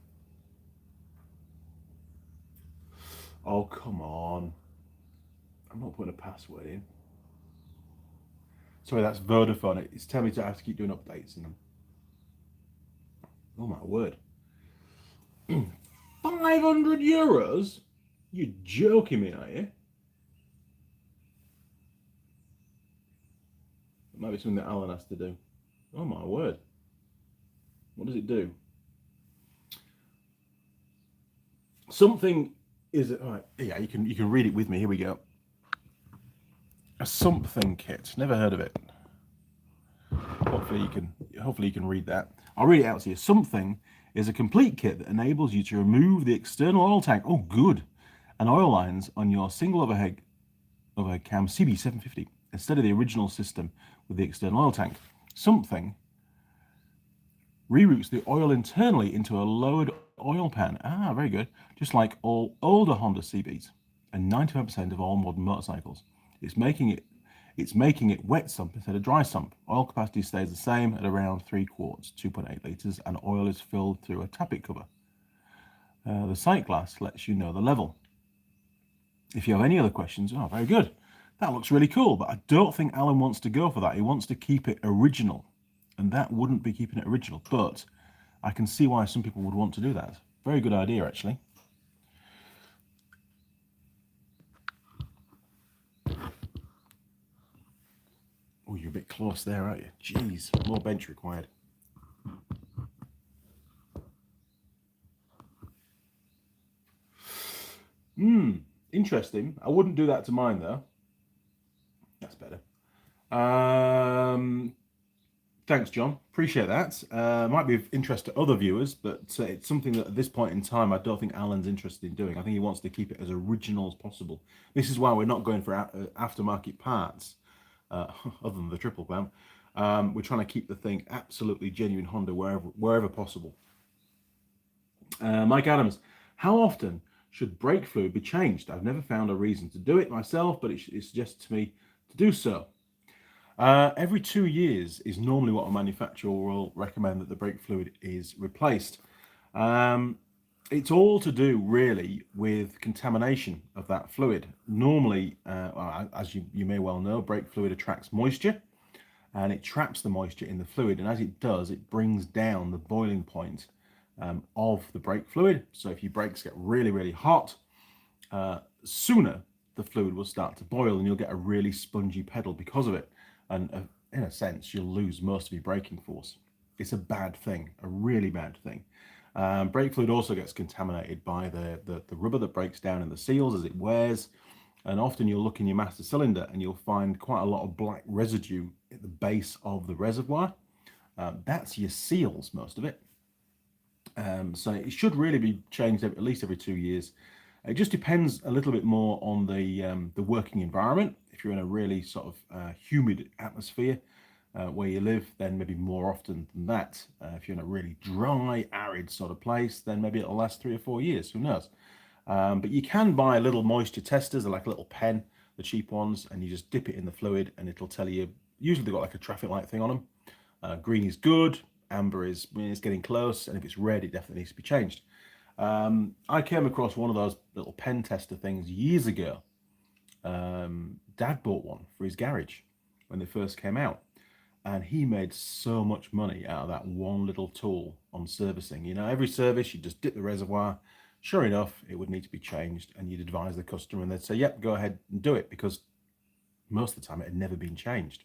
Oh, come on. I'm not putting a password in. Sorry, that's Vodafone. It's telling me to have to keep doing updates in them. Oh my word. 500 euros? You're joking me, are you? It might be something that Alan has to do. Oh my word. What does it do? Something is it? All right, yeah, you can read it with me. Here we go. A something kit. Never heard of it. Hopefully you can read that. I'll read it out to you. Something is a complete kit that enables you to remove the external oil tank. Oh, good. And oil lines on your single overhead cam CB750 instead of the original system with the external oil tank. Something reroutes the oil internally into a lowered oil pan. Ah, very good. Just like all older Honda CBs and 95% of all modern motorcycles. It's making it wet sump instead of dry sump. Oil capacity stays the same at around 3 quarts, 2.8 litres, and oil is filled through a tappet cover. The sight glass lets you know the level. If you have any other questions, oh, very good. That looks really cool, but I don't think Alan wants to go for that. He wants to keep it original, and that wouldn't be keeping it original, but I can see why some people would want to do that. Very good idea, actually. you're a bit close there, aren't you? Jeez, more bench required. Interesting. I wouldn't do that to mine though. That's better. Thanks, John. Appreciate that. Might be of interest to other viewers, but it's something that at this point in time, I don't think Alan's interested in doing. I think he wants to keep it as original as possible. This is why we're not going for aftermarket parts, other than the triple clamp. We're trying to keep the thing absolutely genuine Honda wherever possible. Mike Adams, how often should brake fluid be changed? I've never found a reason to do it myself, but it suggests to me to do so. Every 2 years is normally what a manufacturer will recommend that the brake fluid is replaced. It's all to do really with contamination of that fluid. Normally, as you may well know, brake fluid attracts moisture and it traps the moisture in the fluid, and as it does, it brings down the boiling point of the brake fluid. So if your brakes get really, really hot, sooner the fluid will start to boil and you'll get a really spongy pedal because of it. And in a sense, you'll lose most of your braking force. It's a bad thing, a really bad thing. Brake fluid also gets contaminated by the rubber that breaks down in the seals as it wears. And often you'll look in your master cylinder and you'll find quite a lot of black residue at the base of the reservoir. That's your seals, most of it. So it should really be changed at least every 2 years. It just depends a little bit more on the working environment. If you're in a really sort of humid atmosphere where you live, then maybe more often than that. If you're in a really dry, arid sort of place, then maybe it'll last 3 or 4 years. Who knows? But you can buy little moisture testers, like a little pen, the cheap ones, and you just dip it in the fluid and it'll tell you. Usually they've got like a traffic light thing on them. Green is good, amber is it's getting close, and if it's red, it definitely needs to be changed. I came across one of those little pen tester things years ago. Dad bought one for his garage when they first came out, and he made so much money out of that one little tool on servicing. You know, every service you just dip the reservoir. Sure enough, it would need to be changed, and you'd advise the customer and they'd say, yep, go ahead and do it, because most of the time it had never been changed.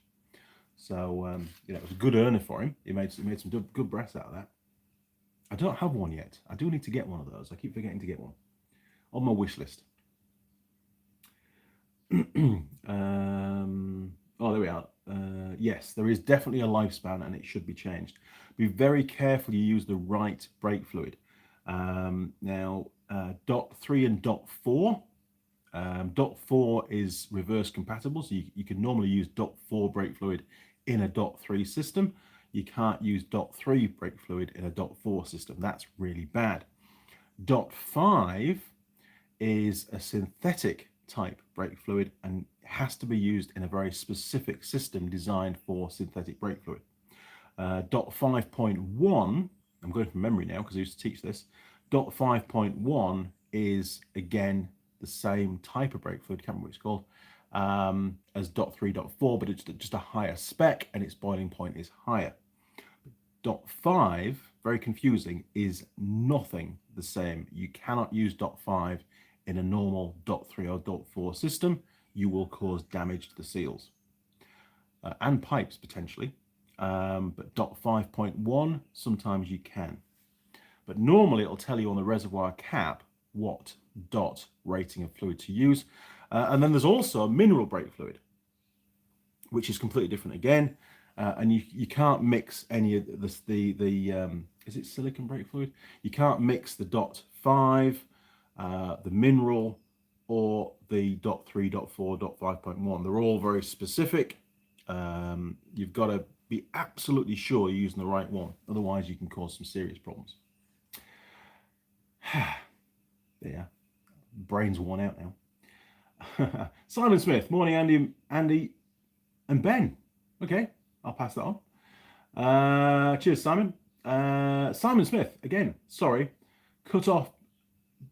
So you know, it was a good earner for him. He made some good brass out of that. I don't have one yet. I do need to get one of those. I keep forgetting to get one on my wish list. Oh, there we are. Yes, there is definitely a lifespan and it should be changed. Be very careful you use the right brake fluid. Now, dot 3 and dot 4. Dot 4 is reverse compatible, so you can normally use dot 4 brake fluid in a dot 3 system. You can't use dot 3 brake fluid in a dot 4 system. That's really bad. Dot 5 is a synthetic type brake fluid and has to be used in a very specific system designed for synthetic brake fluid. Dot 5.1, I'm going from memory now because I used to teach this. Dot 5.1 is again the same type of brake fluid, can't remember what it's called, as dot 3, dot 4, but it's just a higher spec and its boiling point is higher. Dot 5, very confusing, is nothing the same. You cannot use dot 5 in a normal dot 3 or dot 4 system. You will cause damage to the seals and pipes potentially. But dot 5.1, sometimes you can. But normally it'll tell you on the reservoir cap what dot rating of fluid to use. And then there's also mineral brake fluid, which is completely different again. And you can't mix any of this, is it silicon brake fluid? You can't mix the dot 5, the mineral, or the dot 3, dot 4, dot 5.1. They're all very specific. You've got to be absolutely sure you're using the right one. Otherwise, you can cause some serious problems. Yeah, brain's worn out now. Simon Smith, morning, Andy and Ben. Okay, I'll pass that on. Cheers, Simon. Simon Smith, again, sorry, cut off.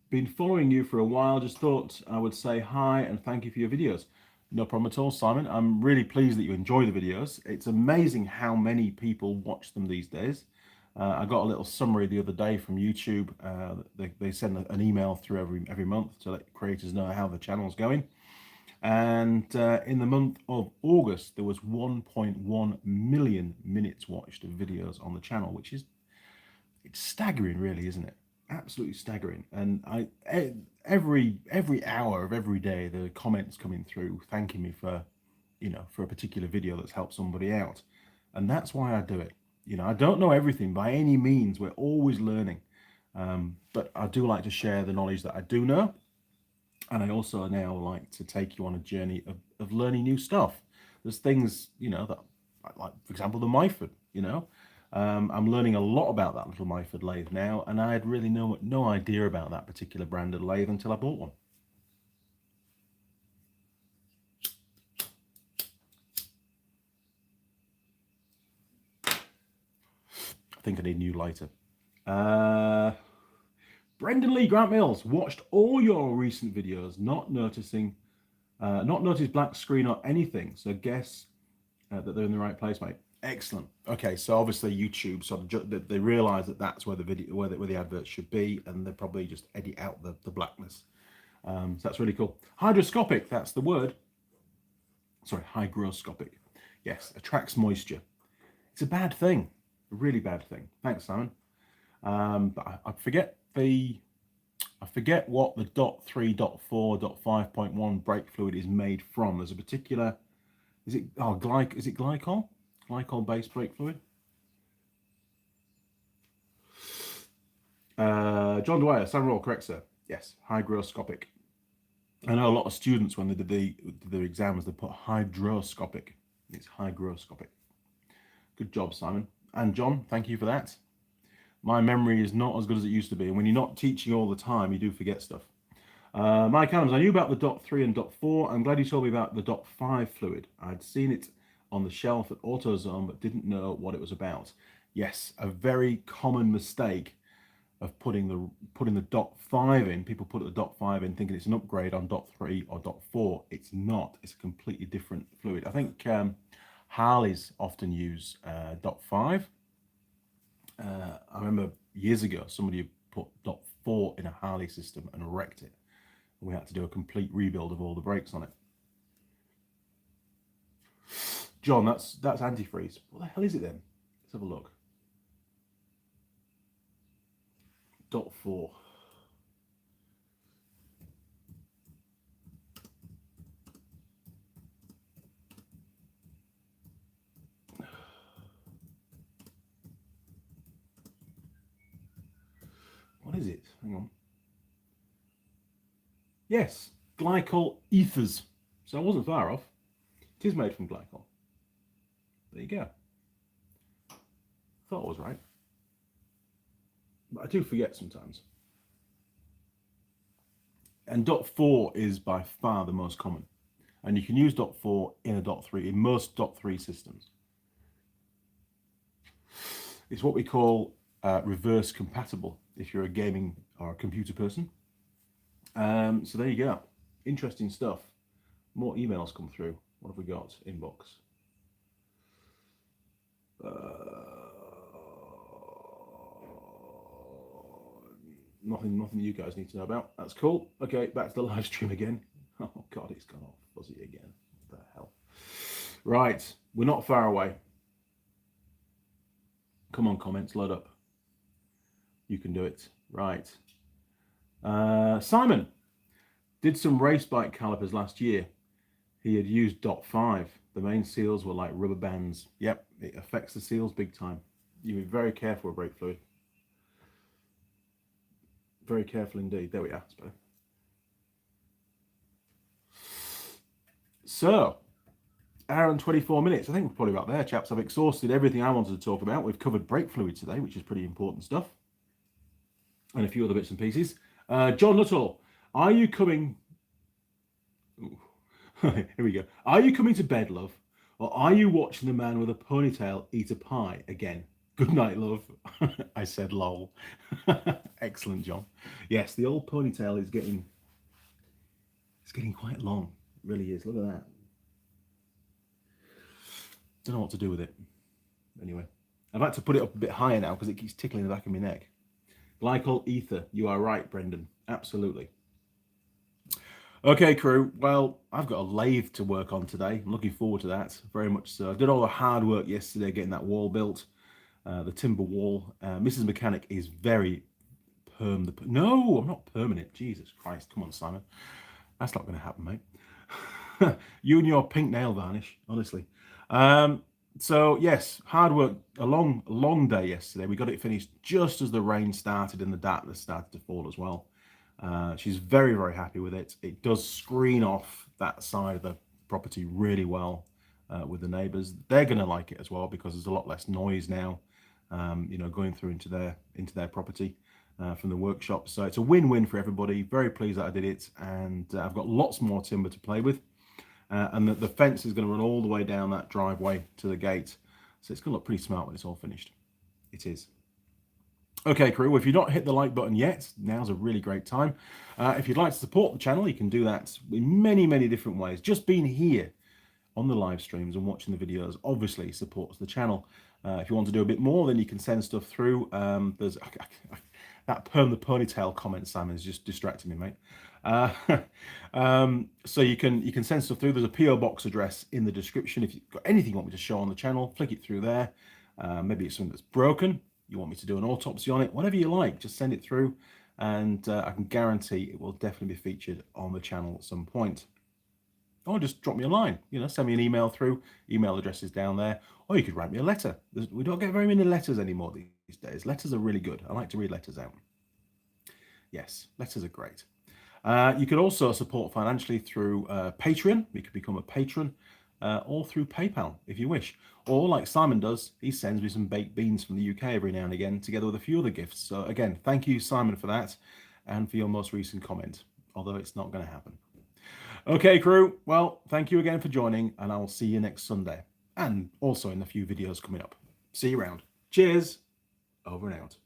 Been following you for a while, just thought I would say hi and thank you for your videos. No problem at all, Simon. I'm really pleased that you enjoy the videos. It's amazing how many people watch them these days. I got a little summary the other day from YouTube. They send an email through every month to let creators know how the channel's going. And in the month of August, there was 1.1 million minutes watched of videos on the channel, which is, it's staggering, really, isn't it? Absolutely staggering. And every hour of every day, there are comments coming through thanking me for, for a particular video that's helped somebody out. And that's why I do it. I don't know everything by any means. We're always learning. But I do like to share the knowledge that I do know. And I also now like to take you on a journey of learning new stuff. There's things, that, like, for example, the Myford, I'm learning a lot about that little Myford lathe now, and I had really no idea about that particular branded lathe until I bought one. I think I need a new lighter. Brendan Lee, Grant Mills, watched all your recent videos, not noticed black screen or anything, so guess that they're in the right place, mate. Excellent. Okay, so obviously YouTube, so they realise that that's where the video, where the adverts should be, and they probably just edit out the blackness. So that's really cool. Hygroscopic, that's the word. Sorry, hygroscopic. Yes, attracts moisture. It's a bad thing, a really bad thing. Thanks, Simon. But I forget what the .3.4.5.1 brake fluid is made from. There's a particular, is it glycol? Glycol-based brake fluid. John Dwyer, Sam Roll, correct, sir. Yes, hygroscopic. I know a lot of students, when they did their exams, they put hydroscopic. It's hygroscopic. Good job, Simon. And John, thank you for that. My memory is not as good as it used to be, and when you're not teaching all the time, you do forget stuff. Mike Adams, I knew about the .3 and .4. I'm glad you told me about the .5 fluid. I'd seen it on the shelf at AutoZone, but didn't know what it was about. Yes, a very common mistake of putting the .5 in. People put the .5 in thinking it's an upgrade on .3 or .4. It's not. It's a completely different fluid. I think Harleys often use .5. I remember years ago somebody put .4 in a Harley system and wrecked it. And we had to do a complete rebuild of all the brakes on it. John, that's antifreeze. What the hell is it then? Let's have a look. .4. What is it? Hang on. Yes, glycol ethers. So I wasn't far off. It is made from glycol. There you go. Thought I was right. But I do forget sometimes. And .4 is by far the most common. And you can use .4 in a .3, in most .3 systems. It's what we call reverse compatible if you're a gaming or a computer person. So there you go. Interesting stuff. More emails come through. What have we got? Inbox. Nothing you guys need to know about. That's cool. Okay, back to the live stream again. Oh God, it's gone all fuzzy again. What the hell? Right, we're not far away. Come on, comments, load up. You can do it. Right. Simon did some race bike calipers last year. He had used .5. The main seals were like rubber bands. Yep, it affects the seals big time. You be very careful with brake fluid. Very careful indeed. There we are. So, hour and 24 minutes. I think we're probably about there, chaps. I've exhausted everything I wanted to talk about. We've covered brake fluid today, which is pretty important stuff. And a few other bits and pieces. John Nuttall, are you coming... Here we go. Are you coming to bed, love? Or are you watching the man with a ponytail eat a pie again? Good night, love. I said lol. Excellent, John. Yes, the old ponytail is getting... It's getting quite long. It really is. Look at that. Don't know what to do with it. Anyway, I've had to put it up a bit higher now because it keeps tickling the back of my neck. Glycol ether. You are right, Brendan. Absolutely. Okay, crew. Well, I've got a lathe to work on today. I'm looking forward to that, very much so. I did all the hard work yesterday getting that wall built, the timber wall. Mrs. Mechanic is very no, I'm not permanent. Jesus Christ. Come on, Simon. That's not going to happen, mate. You and your pink nail varnish, honestly. So yes, hard work, a long day yesterday. We got it finished just as the rain started and the darkness started to fall as well. She's very happy with it. It does screen off that side of the property really well with the neighbours. They're going to like it as well because there's a lot less noise now, going through into their property from the workshop. So it's a win-win for everybody. Very pleased that I did it, and I've got lots more timber to play with. And the fence is going to run all the way down that driveway to the gate. So it's going to look pretty smart when it's all finished. It is. Okay, crew, if you've not hit the like button yet, now's a really great time. If you'd like to support the channel, you can do that in many different ways. Just being here on the live streams and watching the videos obviously supports the channel. If you want to do a bit more, then you can send stuff through. There's that perm the ponytail comment, Simon, is just distracting me, mate. So you can send stuff through. There's a PO box address in the description. If you've got anything you want me to show on the channel, flick it through there. Maybe it's something that's broken, you want me to do an autopsy on it, whatever you like, just send it through, and I can guarantee it will definitely be featured on the channel at some point. Or just drop me a line, send me an email through. Email address is down there. Or you could write me a letter. We don't get very many letters anymore these days. Letters are really good. I like to read letters out. Yes, letters are great. You could also support financially through Patreon. You could become a patron, or through PayPal if you wish. Or like Simon does, he sends me some baked beans from the UK every now and again, together with a few other gifts. So again, thank you, Simon, for that, and for your most recent comment, although it's not going to happen. Okay, crew. Well, thank you again for joining, and I will see you next Sunday, and also in a few videos coming up. See you around. Cheers. Over and out.